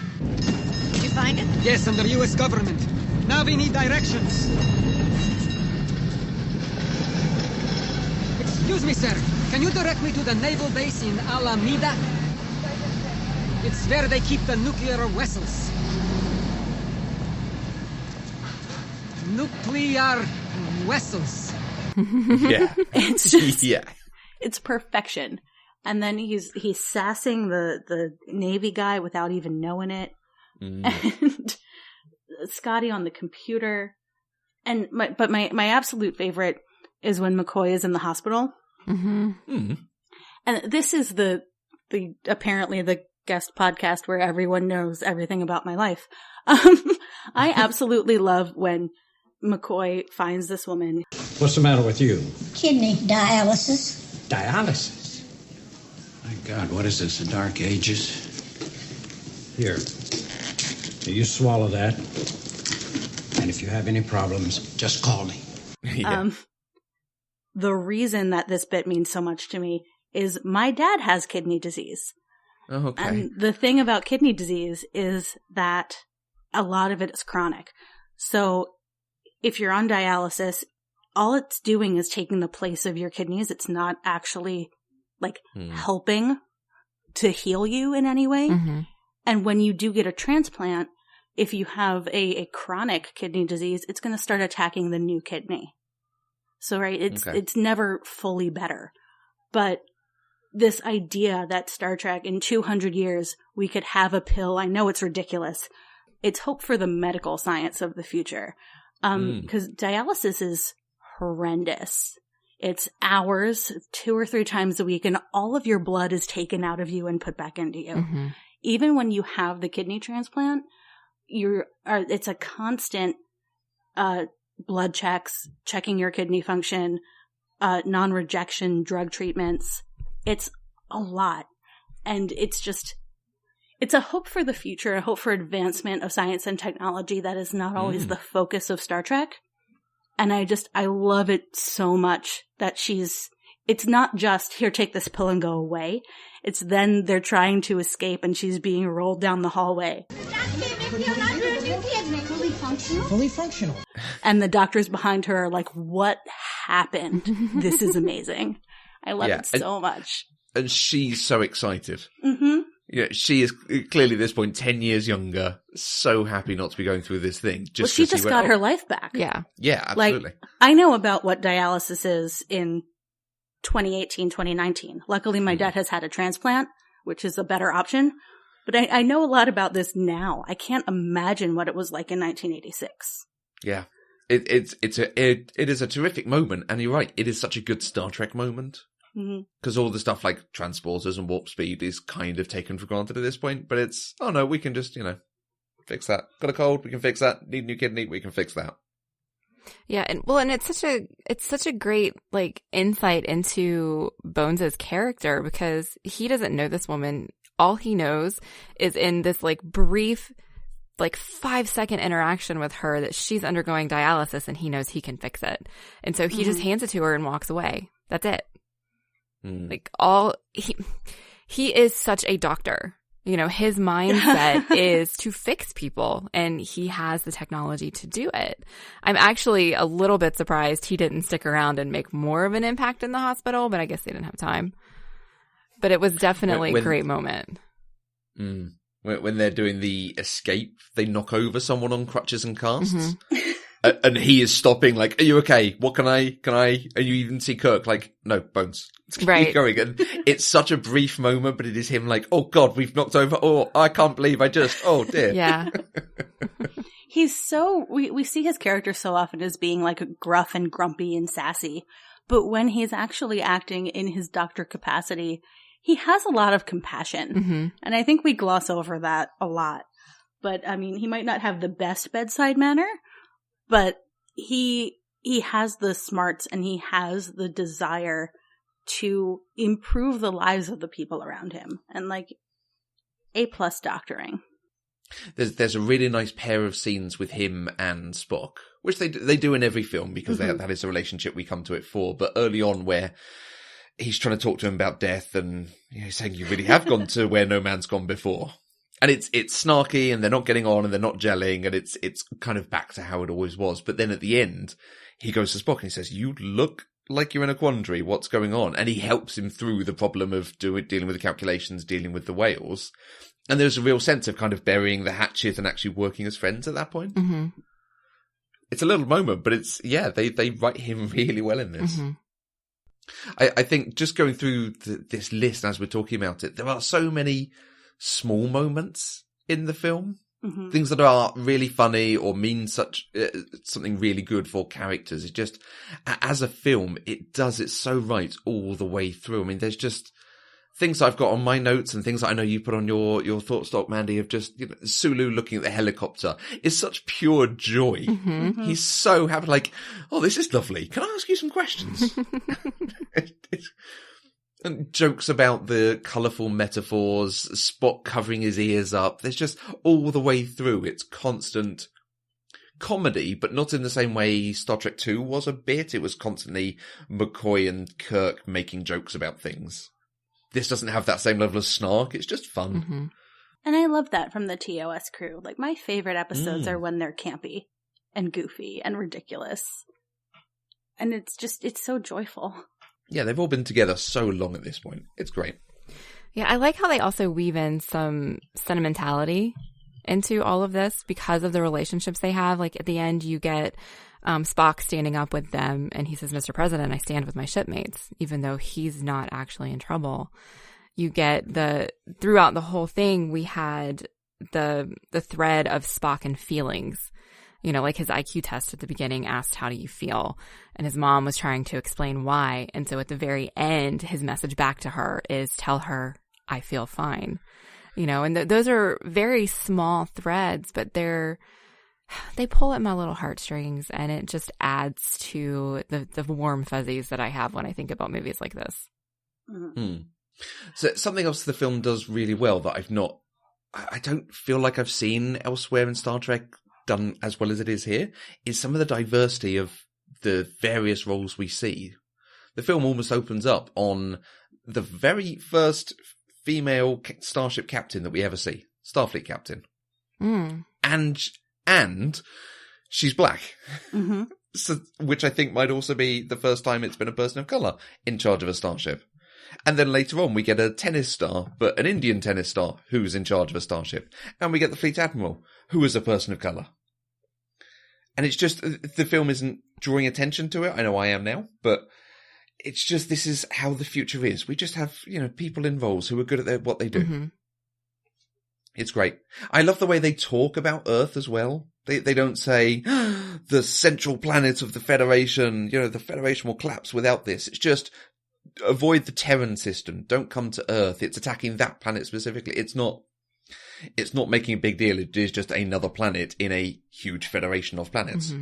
Did you find it? Yes, under U.S. government. Now we need directions. Excuse me, sir. Can you direct me to the naval base in Alameda? It's where they keep the nuclear vessels. Nuclear vessels. Yeah. It's just, yeah. It's perfection. And then he's sassing the Navy guy without even knowing it. And Scotty on the computer. And my absolute favorite is when McCoy is in the hospital. Mm-hmm. And this is the apparently the guest podcast where everyone knows everything about my life. I absolutely love when McCoy finds this woman. What's the matter with you? Kidney dialysis. Dialysis? My God, what is this, the Dark Ages? Here. You swallow that. And if you have any problems, just call me. Yeah. The reason that this bit means so much to me is my dad has kidney disease. Oh, okay. And the thing about kidney disease is that a lot of it is chronic. So if you're on dialysis, all it's doing is taking the place of your kidneys. It's not actually helping to heal you in any way. Mm-hmm. And when you do get a transplant, if you have a chronic kidney disease, it's going to start attacking the new kidney. So, right, it's never fully better. But this idea that Star Trek, in 200 years, we could have a pill, I know it's ridiculous. It's hope for the medical science of the future. Because dialysis is horrendous. It's hours, 2 or 3 times a week, and all of your blood is taken out of you and put back into you. Mm-hmm. Even when you have the kidney transplant, it's a constant blood checks, checking your kidney function, non-rejection drug treatments. It's a lot. And it's a hope for the future, a hope for advancement of science and technology that is not always the focus of Star Trek. And I love it so much that it's not just, here, take this pill and go away. It's then they're trying to escape and she's being rolled down the hallway. Fully functional. And the doctors behind her are like, what happened? This is amazing. I love it so much. And she's so excited. Mm-hmm. Yeah, she is clearly at this point 10 years younger, so happy not to be going through this thing. She just got her life back. Yeah. Yeah, absolutely. Like, I know about what dialysis is in 2018, 2019. Luckily, my dad has had a transplant, which is a better option. But I know a lot about this now. I can't imagine what it was like in 1986. Yeah. It is a terrific moment. And you're right, it is such a good Star Trek moment. Because all the stuff like transporters and warp speed is kind of taken for granted at this point. But it's, oh no, we can just, fix that. Got a cold, we can fix that. Need a new kidney, we can fix that. Yeah, and it's such a great insight into Bones' character, because he doesn't know this woman. All he knows is in this brief 5-second interaction with her that she's undergoing dialysis, and he knows he can fix it. And so he just hands it to her and walks away. That's it. He is such a doctor. His mindset is to fix people, and he has the technology to do it. I'm actually a little bit surprised he didn't stick around and make more of an impact in the hospital, but I guess they didn't have time. But it was definitely a great moment. When they're doing the escape, they knock over someone on crutches and casts. And he is stopping, are you okay? What can I, and you even see Kirk, no, Bones. Right. Keep going. And it's such a brief moment, but it is him oh God, we've knocked over, oh, I can't believe oh dear. Yeah. He's we see his character so often as being gruff and grumpy and sassy. But when he's actually acting in his doctor capacity, he has a lot of compassion. And I think we gloss over that a lot. But he might not have the best bedside manner, but he has the smarts and he has the desire to improve the lives of the people around him. And A+ doctoring. There's a really nice pair of scenes with him and Spock, which they do in every film because that is a relationship we come to it for. But early on, where he's trying to talk to him about death, and he's saying you really have gone to where no man's gone before. And it's snarky, and they're not getting on, and they're not gelling, and it's kind of back to how it always was. But then at the end, he goes to Spock and he says, "You look like you're in a quandary. What's going on?" And he helps him through the problem of dealing with the calculations, dealing with the whales. And there's a real sense of kind of burying the hatchet and actually working as friends at that point. It's a little moment, but they write him really well in this. I think just going through this list as we're talking about it, there are so many small moments in the film, things that are really funny or mean something really good for characters. It just, as a film, it does it so right all the way through. There's just things I've got on my notes and things that I know you put on your thought stock, Mandy, of just Sulu looking at the helicopter is such pure joy. He's so happy, oh, this is lovely. Can I ask you some questions? And jokes about the colourful metaphors, Spock covering his ears up. There's just all the way through. It's constant comedy, but not in the same way Star Trek 2 was a bit. It was constantly McCoy and Kirk making jokes about things. This doesn't have that same level of snark. It's just fun. And I love that from the TOS crew. My favorite episodes are when they're campy and goofy and ridiculous. And it's so joyful. Yeah, they've all been together so long at this point. It's great. Yeah, I like how they also weave in some sentimentality into all of this because of the relationships they have. At the end, you get Spock standing up with them, and he says, "Mr. President, I stand with my shipmates," even though he's not actually in trouble. You get throughout the whole thing, we had the thread of Spock and feelings. You know, like his IQ test at the beginning asked, how do you feel? And his mom was trying to explain why. And so at the very end, his message back to her is, tell her I feel fine. You know, and those are very small threads, but they pull at my little heartstrings, and it just adds to the warm fuzzies that I have when I think about movies like this. So something else the film does really well that I don't feel like I've seen elsewhere in Star Trek done as well as it is here, is some of the diversity of the various roles we see. The film almost opens up on the very first female starship captain that we ever see, Starfleet captain. And she's black. So, which I think might also be the first time it's been a person of colour in charge of a starship. And then later on we get a tennis star, but an Indian tennis star, who's in charge of a starship. And we get the Fleet Admiral, who is a person of colour. And it's just, the film isn't drawing attention to it. I know I am now, but it's just, this is how the future is. We just have, you know, people in roles who are good at what they do. It's great. I love the way they talk about Earth as well. They don't say, the central planet of the Federation, you know, the Federation will collapse without this. It's just, avoid the Terran system. Don't come to Earth. It's attacking that planet specifically. It's not making a big deal. It is just another planet in a huge federation of planets.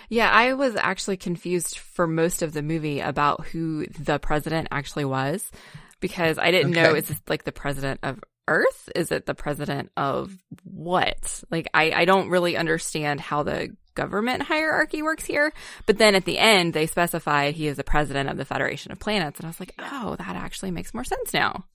Yeah, I was actually confused for most of the movie about who the president actually was, because I didn't know, is this like the president of Earth? Is it the president of what? Like, I don't really understand how the government hierarchy works here. But then at the end, they specified he is the president of the Federation of Planets. And I was like, oh, that actually makes more sense now.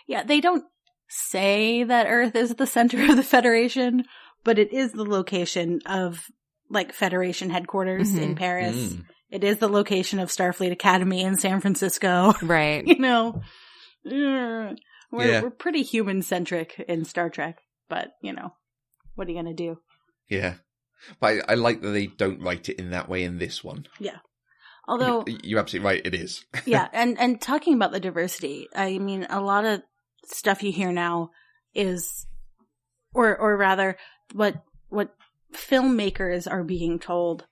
Yeah, they don't say that Earth is the center of the Federation, but it is the location of, like, Federation headquarters in Paris. It is the location of Starfleet Academy in San Francisco. Right. You know, we're pretty human-centric in Star Trek, but, you know, what are you going to do? Yeah. But I like that they don't write it in that way in this one. Yeah. Although... I mean, you're absolutely right, it is. Yeah, and talking about the diversity, I mean, a lot of stuff you hear now is, or rather, what filmmakers are being told,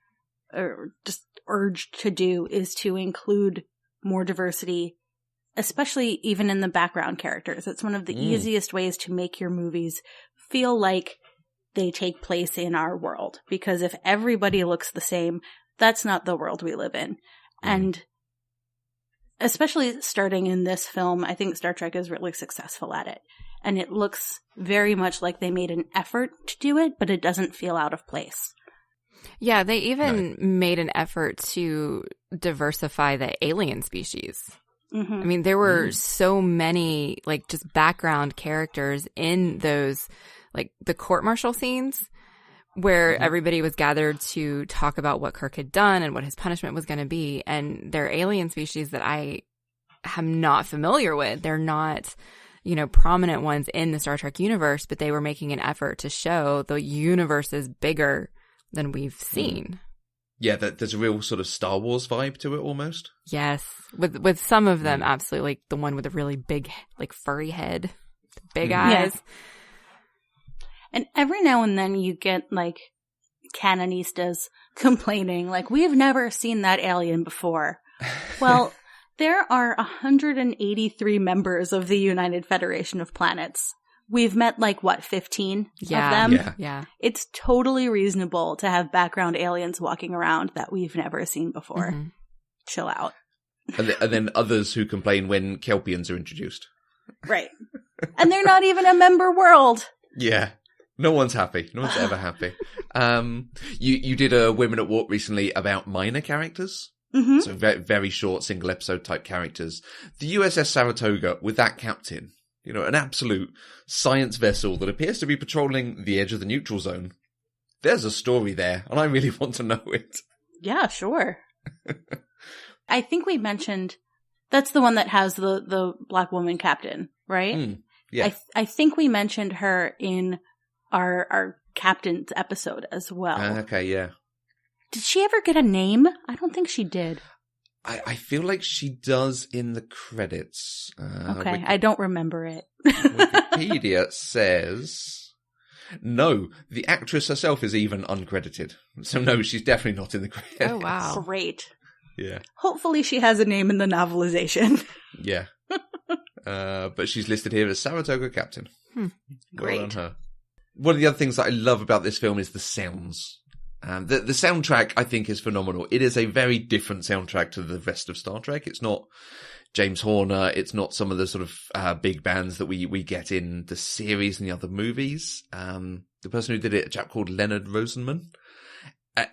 or just urged to do, is to include more diversity, especially even in the background characters. It's one of the easiest ways to make your movies feel like they take place in our world. Because if everybody looks the same, that's not the world we live in. And especially starting in this film, I think Star Trek is really successful at it. And it looks very much like they made an effort to do it, but it doesn't feel out of place. Yeah, they even made an effort to diversify the alien species. I mean, there were so many, like, just background characters in those, like, the court-martial scenes where everybody was gathered to talk about what Kirk had done and what his punishment was going to be. And they're alien species that I am not familiar with. They're not, you know, prominent ones in the Star Trek universe, but they were making an effort to show the universe is bigger than we've seen. Yeah, there's a real sort of Star Wars vibe to it almost. Yes. With some of them, absolutely. Like the one with a really big, like, furry head, big eyes. Yeah. And every now and then you get, like, canonistas complaining, like, we've never seen that alien before. Well, there are 183 members of the United Federation of Planets. We've met, like, what, 15 of them? Yeah. It's totally reasonable to have background aliens walking around that we've never seen before. Chill out. And then others who complain when Kelpians are introduced. Right. And they're not even a member world. Yeah. No one's happy. No one's ever happy. You did a Women at Warp recently about minor characters. So very, very short single episode type characters. The USS Saratoga with that captain, you know, an absolute science vessel that appears to be patrolling the edge of the neutral zone. There's a story there, and I really want to know it. Yeah, sure. I think we mentioned that's the one that has the black woman captain, right? Yeah. I think we mentioned her in our captain's episode as well. Okay, yeah. Did she ever get a name? I don't think she did. I feel like she does in the credits. Okay, I don't remember it. Wikipedia says No, the actress herself is even uncredited. So no, she's definitely not in the credits. Oh, wow. Great. Yeah. Hopefully she has a name in the novelization. Yeah. But she's listed here as Saratoga Captain. Great. Well on her. One of the other things that I love about this film is the sounds. The soundtrack, I think, is phenomenal. It is a very different soundtrack to the rest of Star Trek. It's not James Horner. It's not some of the sort of big bands that we get in the series and the other movies. The person who did it, a chap called Leonard Rosenman.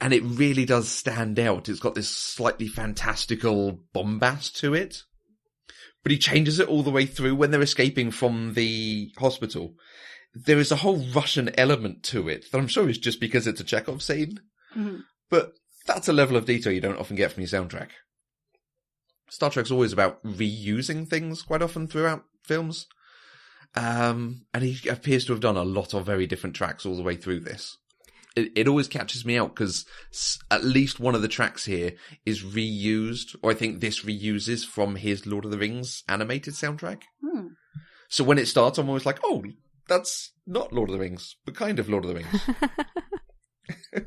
And it really does stand out. It's got this slightly fantastical bombast to it. But he changes it all the way through when they're escaping from the hospital. There is a whole Russian element to it that I'm sure is just because it's a Chekhov scene. Mm-hmm. But that's a level of detail you don't often get from your soundtrack. Star Trek's always about reusing things quite often throughout films. And he appears to have done a lot of very different tracks all the way through this. It always catches me out because at least one of the tracks here is reused, or I think this reuses from his Lord of the Rings animated soundtrack. So when it starts, I'm always like, oh, that's not Lord of the Rings, but kind of Lord of the Rings.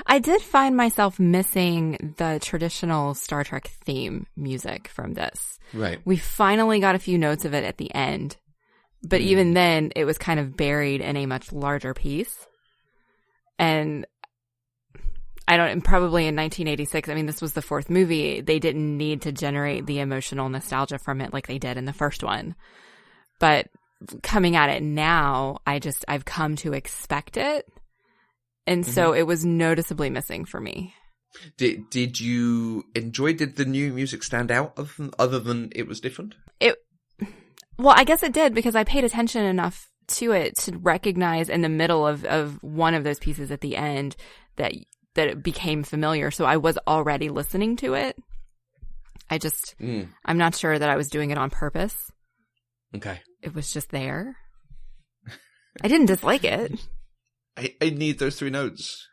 I did find myself missing the traditional Star Trek theme music from this. Right. We finally got a few notes of it at the end, but even then it was kind of buried in a much larger piece. And probably in 1986, I mean, this was the fourth movie. They didn't need to generate the emotional nostalgia from it like they did in the first one. But coming at it now, I've come to expect it. And so it was noticeably missing for me. Did you enjoy, did the new music stand out other than it was different? Well, I guess it did because I paid attention enough to it to recognize in the middle of one of those pieces at the end that it became familiar. So I was already listening to it. I'm not sure that I was doing it on purpose. Okay. It was just there. I didn't dislike it. I need those 3 notes.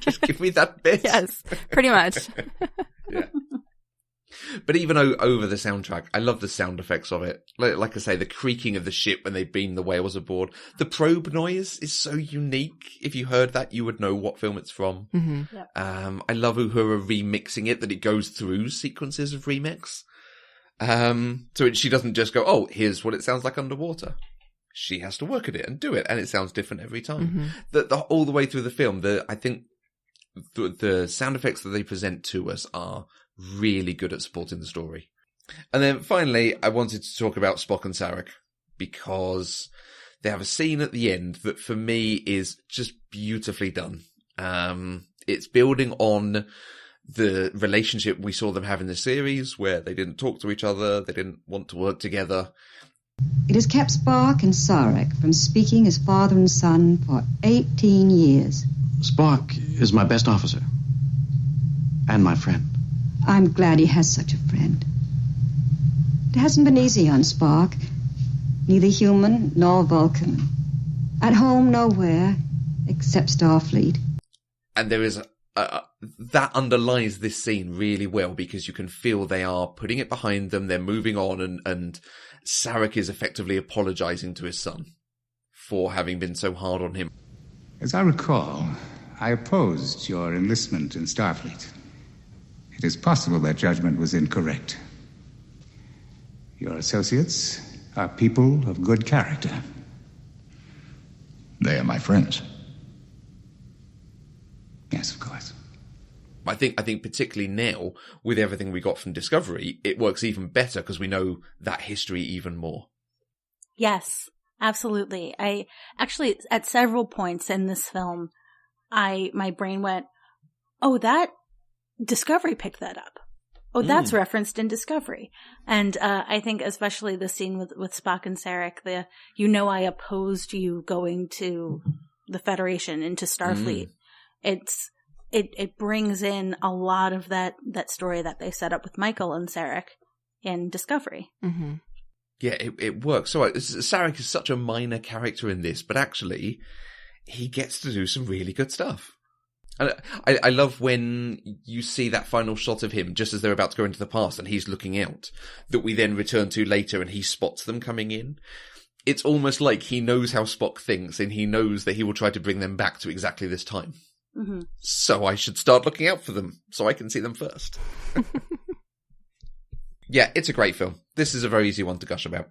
Just give me that bit. Yes, pretty much. Yeah. But even over the soundtrack, I love the sound effects of it. Like I say, the creaking of the ship when they beam the whales aboard. The probe noise is so unique. If you heard that, you would know what film it's from. Mm-hmm. Yep. I love who are remixing it, that it goes through sequences of remix. So she doesn't just go, oh, here's what it sounds like underwater. She has to work at it and do it, and it sounds different every time. Mm-hmm. All the way through the film, I think the sound effects that they present to us are really good at supporting the story. And then finally, I wanted to talk about Spock and Sarek, because they have a scene at the end that for me is just beautifully done. It's building on the relationship we saw them have in the series, where they didn't talk to each other, they didn't want to work together. It has kept Spock and Sarek from speaking as father and son for 18 years. Spock is my best officer. And my friend. I'm glad he has such a friend. It hasn't been easy on Spock. Neither human nor Vulcan. At home nowhere, except Starfleet. And there is that underlies this scene really well, because you can feel they are putting it behind them, they're moving on, and Sarek is effectively apologizing to his son for having been so hard on him. As I recall, I opposed your enlistment in Starfleet. It is possible that judgment was incorrect. Your associates are people of good character. They are my friends. Yes, of course. I think particularly now, with everything we got from Discovery, it works even better because we know that history even more. Yes, absolutely. I actually, at several points in this film, my brain went, oh, that Discovery picked that up. Oh, that's referenced in Discovery. And I think especially the scene with Spock and Sarek, I opposed you going to the Federation, into Starfleet. It brings in a lot of that story that they set up with Michael and Sarek in Discovery. Mm-hmm. Yeah, it works. So Sarek is such a minor character in this, but actually he gets to do some really good stuff. And I love when you see that final shot of him just as they're about to go into the past and he's looking out, that we then return to later and he spots them coming in. it's almost like he knows how Spock thinks, and he knows that he will try to bring them back to exactly this time. Mm-hmm. So I should start looking out for them, so I can see them first. Yeah, it's a great film. This is a very easy one to gush about.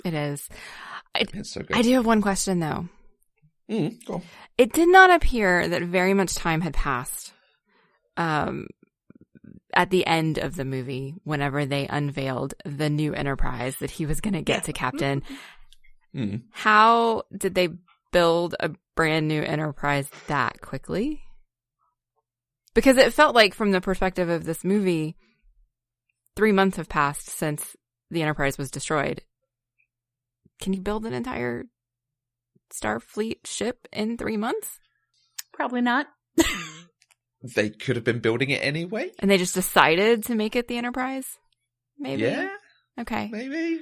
It is. It's so good. I do have one question, though. Go on. It did not appear that very much time had passed at the end of the movie whenever they unveiled the new Enterprise that he was going to get to captain. How did they build a brand new Enterprise that quickly? Because it felt like, from the perspective of this movie, 3 months have passed since the Enterprise was destroyed. Can you build an entire Starfleet ship in 3 months? Probably not. They could have been building it anyway. And they just decided to make it the Enterprise? Maybe? Yeah. Okay. Maybe.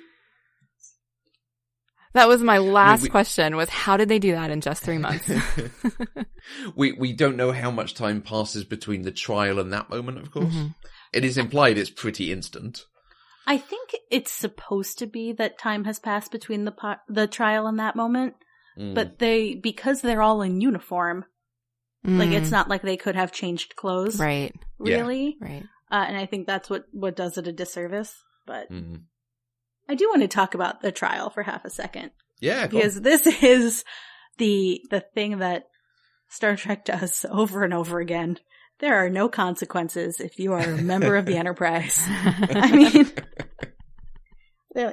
That was my last question, was how did they do that in just 3 months? We don't know how much time passes between the trial and that moment, of course. Mm-hmm. It is implied it's pretty instant. I think it's supposed to be that time has passed between the trial and that moment, but because they're all in uniform, like it's not like they could have changed clothes, right? Really, yeah. Right? And I think that's what does it a disservice. But I do want to talk about the trial for half a second, because this is the thing that Star Trek does over and over again. There are no consequences if you are a member of the Enterprise. I mean,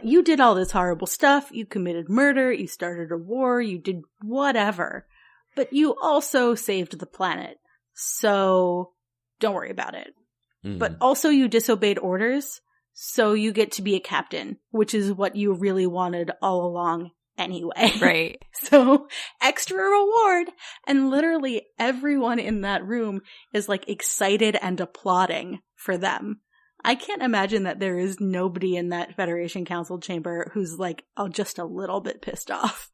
you did all this horrible stuff. You committed murder. You started a war. You did whatever. But you also saved the planet. So don't worry about it. But also you disobeyed orders. So you get to be a captain, which is what you really wanted all along anyway. Right. So extra reward. And literally everyone in that room is like excited and applauding for them. I can't imagine that there is nobody in that Federation Council chamber who's like, just a little bit pissed off.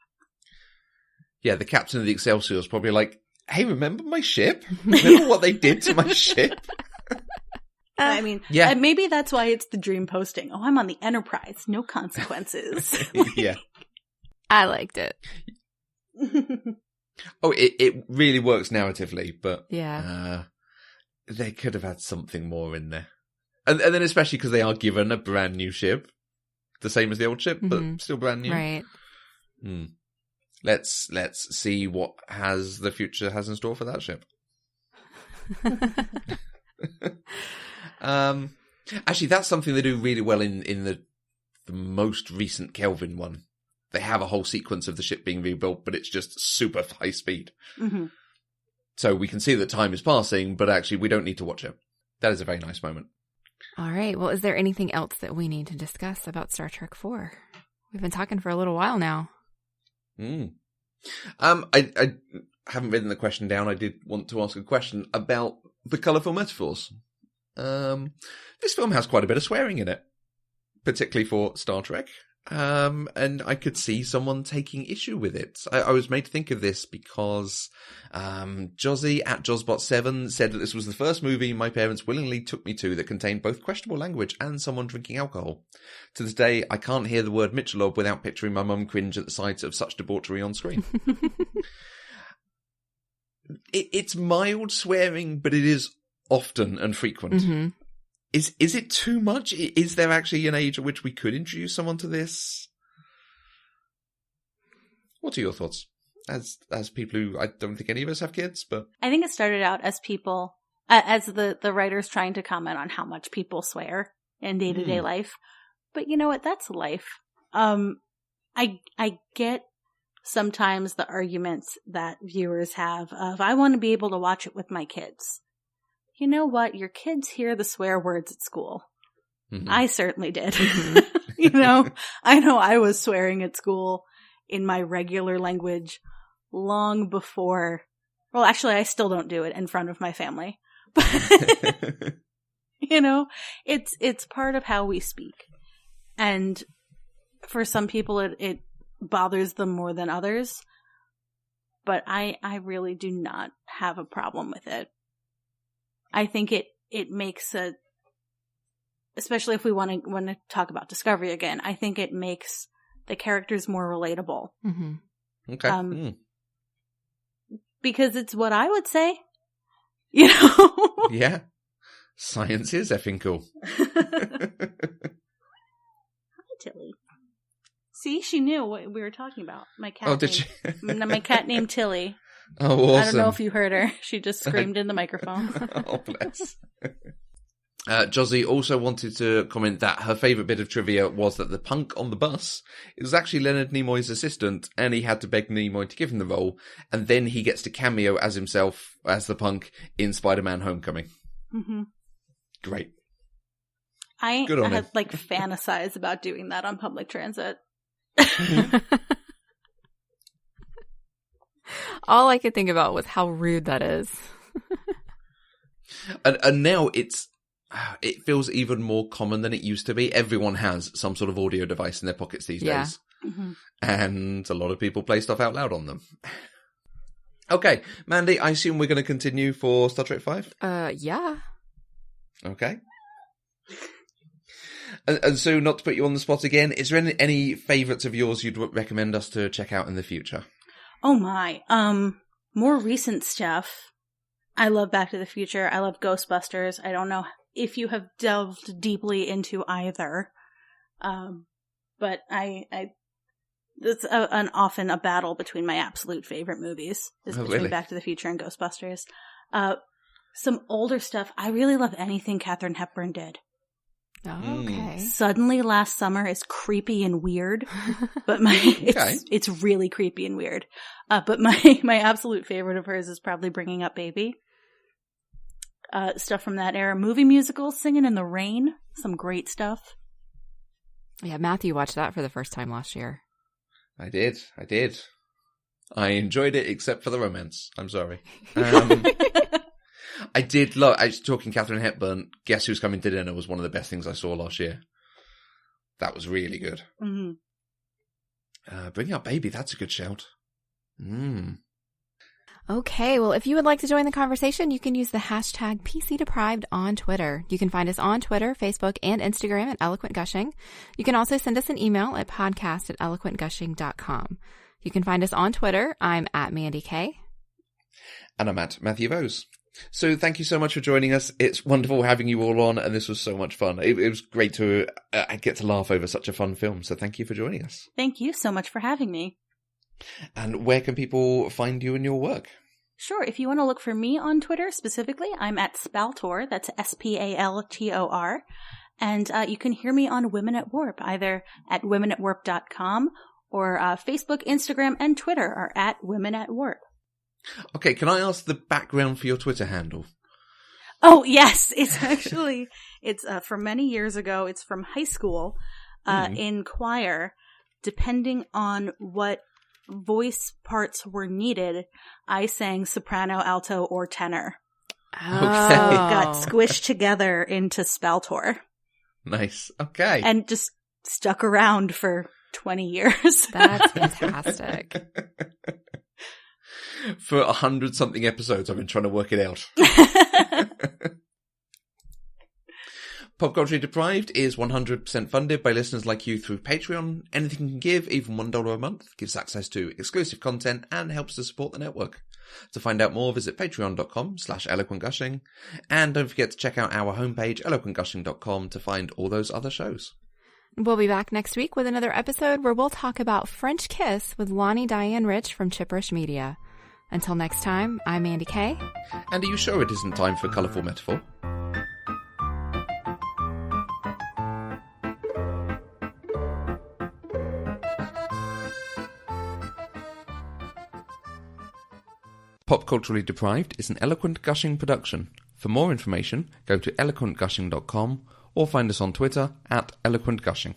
Yeah, the captain of the Excelsior is probably like, hey, remember my ship? Remember what they did to my ship? I mean, maybe that's why it's the dream posting. Oh, I'm on the Enterprise. No consequences. Yeah. I liked it. It really works narratively, but yeah, they could have had something more in there. And then especially because they are given a brand new ship, the same as the old ship, but still brand new. Right. Let's see what the future has in store for that ship. Actually, that's something they do really well in the most recent Kelvin one. They have a whole sequence of the ship being rebuilt, but it's just super high speed. So we can see that time is passing, but actually we don't need to watch it. That is a very nice moment. All right. Well, is there anything else that we need to discuss about Star Trek 4? We've been talking for a little while now. I haven't written the question down. I did want to ask a question about the colourful metaphors. This film has quite a bit of swearing in it, particularly for Star Trek. And I could see someone taking issue with it. I was made to think of this because Josie at Josbot7 said that this was the first movie my parents willingly took me to that contained both questionable language and someone drinking alcohol. To this day, I can't hear the word Michelob without picturing my mum cringe at the sight of such debauchery on screen. It's mild swearing, but it is often and frequent. Is it too much? Is there actually an age at which we could introduce someone to this? What are your thoughts? As people who, I don't think any of us have kids, but... I think it started out as people, as the writers trying to comment on how much people swear in day-to-day life. But you know what? That's life. I get sometimes the arguments that viewers have of, I want to be able to watch it with my kids. You know what? Your kids hear the swear words at school. I certainly did. I know I was swearing at school in my regular language long before. Well, actually, I still don't do it in front of my family. But, it's part of how we speak. And for some people, it bothers them more than others. But I really do not have a problem with it. I think it makes especially if we want to talk about Discovery again, I think it makes the character's more relatable. Mm-hmm. Okay. Because it's what I would say. You know? Yeah. Science is effing cool. Hi, Tilly. See, she knew what we were talking about. My cat. Oh, did she? My cat named Tilly. Oh, awesome. I don't know if you heard her. She just screamed in the microphone. Oh, bless. Josie also wanted to comment that her favourite bit of trivia was that the punk on the bus is actually Leonard Nimoy's assistant, and he had to beg Nimoy to give him the role, and then he gets to cameo as himself, as the punk, in Spider-Man Homecoming. Mm-hmm. Great. I Good on had him. fantasize about doing that on public transit. All I could think about was how rude that is. And now it feels even more common than it used to be. Everyone has some sort of audio device in their pockets these days. Mm-hmm. And a lot of people play stuff out loud on them. Okay, Mandy, I assume we're going to continue for Star Trek 5? Yeah. Okay. And so, not to put you on the spot again, is there any favourites of yours you'd recommend us to check out in the future? Oh my. More recent stuff. I love Back to the Future. I love Ghostbusters. I don't know if you have delved deeply into either. But it's often a battle between my absolute favorite movies. Between really? Back to the Future and Ghostbusters. Some older stuff. I really love anything Katharine Hepburn did. Oh, okay. Suddenly Last Summer is creepy and weird, but it's really creepy and weird. But my absolute favorite of hers is probably Bringing Up Baby. Stuff from that era. Movie musicals, Singing in the Rain. Some great stuff. Yeah, Matthew watched that for the first time last year. I did. I enjoyed it, except for the romance. I'm sorry. I did love, talking Katharine Hepburn, Guess Who's Coming to Dinner was one of the best things I saw last year. That was really good. Mm-hmm. Bring Up Baby, that's a good shout. Okay, well, if you would like to join the conversation, you can use the hashtag PCDeprived on Twitter. You can find us on Twitter, Facebook, and Instagram at Eloquent Gushing. You can also send us an email at podcast@eloquentgushing.com. You can find us on Twitter. I'm at Mandy K. And I'm at Matthew Vose. So thank you so much for joining us. It's wonderful having you all on, and this was so much fun. It was great to get to laugh over such a fun film, so thank you for joining us. Thank you so much for having me. And where can people find you and your work? Sure, if you want to look for me on Twitter specifically, I'm at Spaltor, that's Spaltor, and you can hear me on Women at Warp, either at womenatwarp.com or Facebook, Instagram, and Twitter are at Women at Warp. Okay, can I ask the background for your Twitter handle? Oh, yes. It's actually, from many years ago. It's from high school, in choir. Depending on what voice parts were needed, I sang soprano, alto, or tenor. Oh. So it got squished together into Spaltor. Nice. Okay. And just stuck around for 20 years. That's fantastic. For 100-something episodes, I've been trying to work it out. Pop Culture Deprived is 100% funded by listeners like you through Patreon. Anything you can give, even $1 a month, gives access to exclusive content and helps to support the network. To find out more, visit patreon.com/eloquentgushing. And don't forget to check out our homepage, eloquentgushing.com, to find all those other shows. We'll be back next week with another episode where we'll talk about French Kiss with Lonnie Diane Rich from Chipperish Media. Until next time, I'm Andy Kay. And are you sure it isn't time for colourful metaphor? Pop Culturally Deprived is an Eloquent Gushing production. For more information, go to eloquentgushing.com or find us on Twitter at eloquentgushing.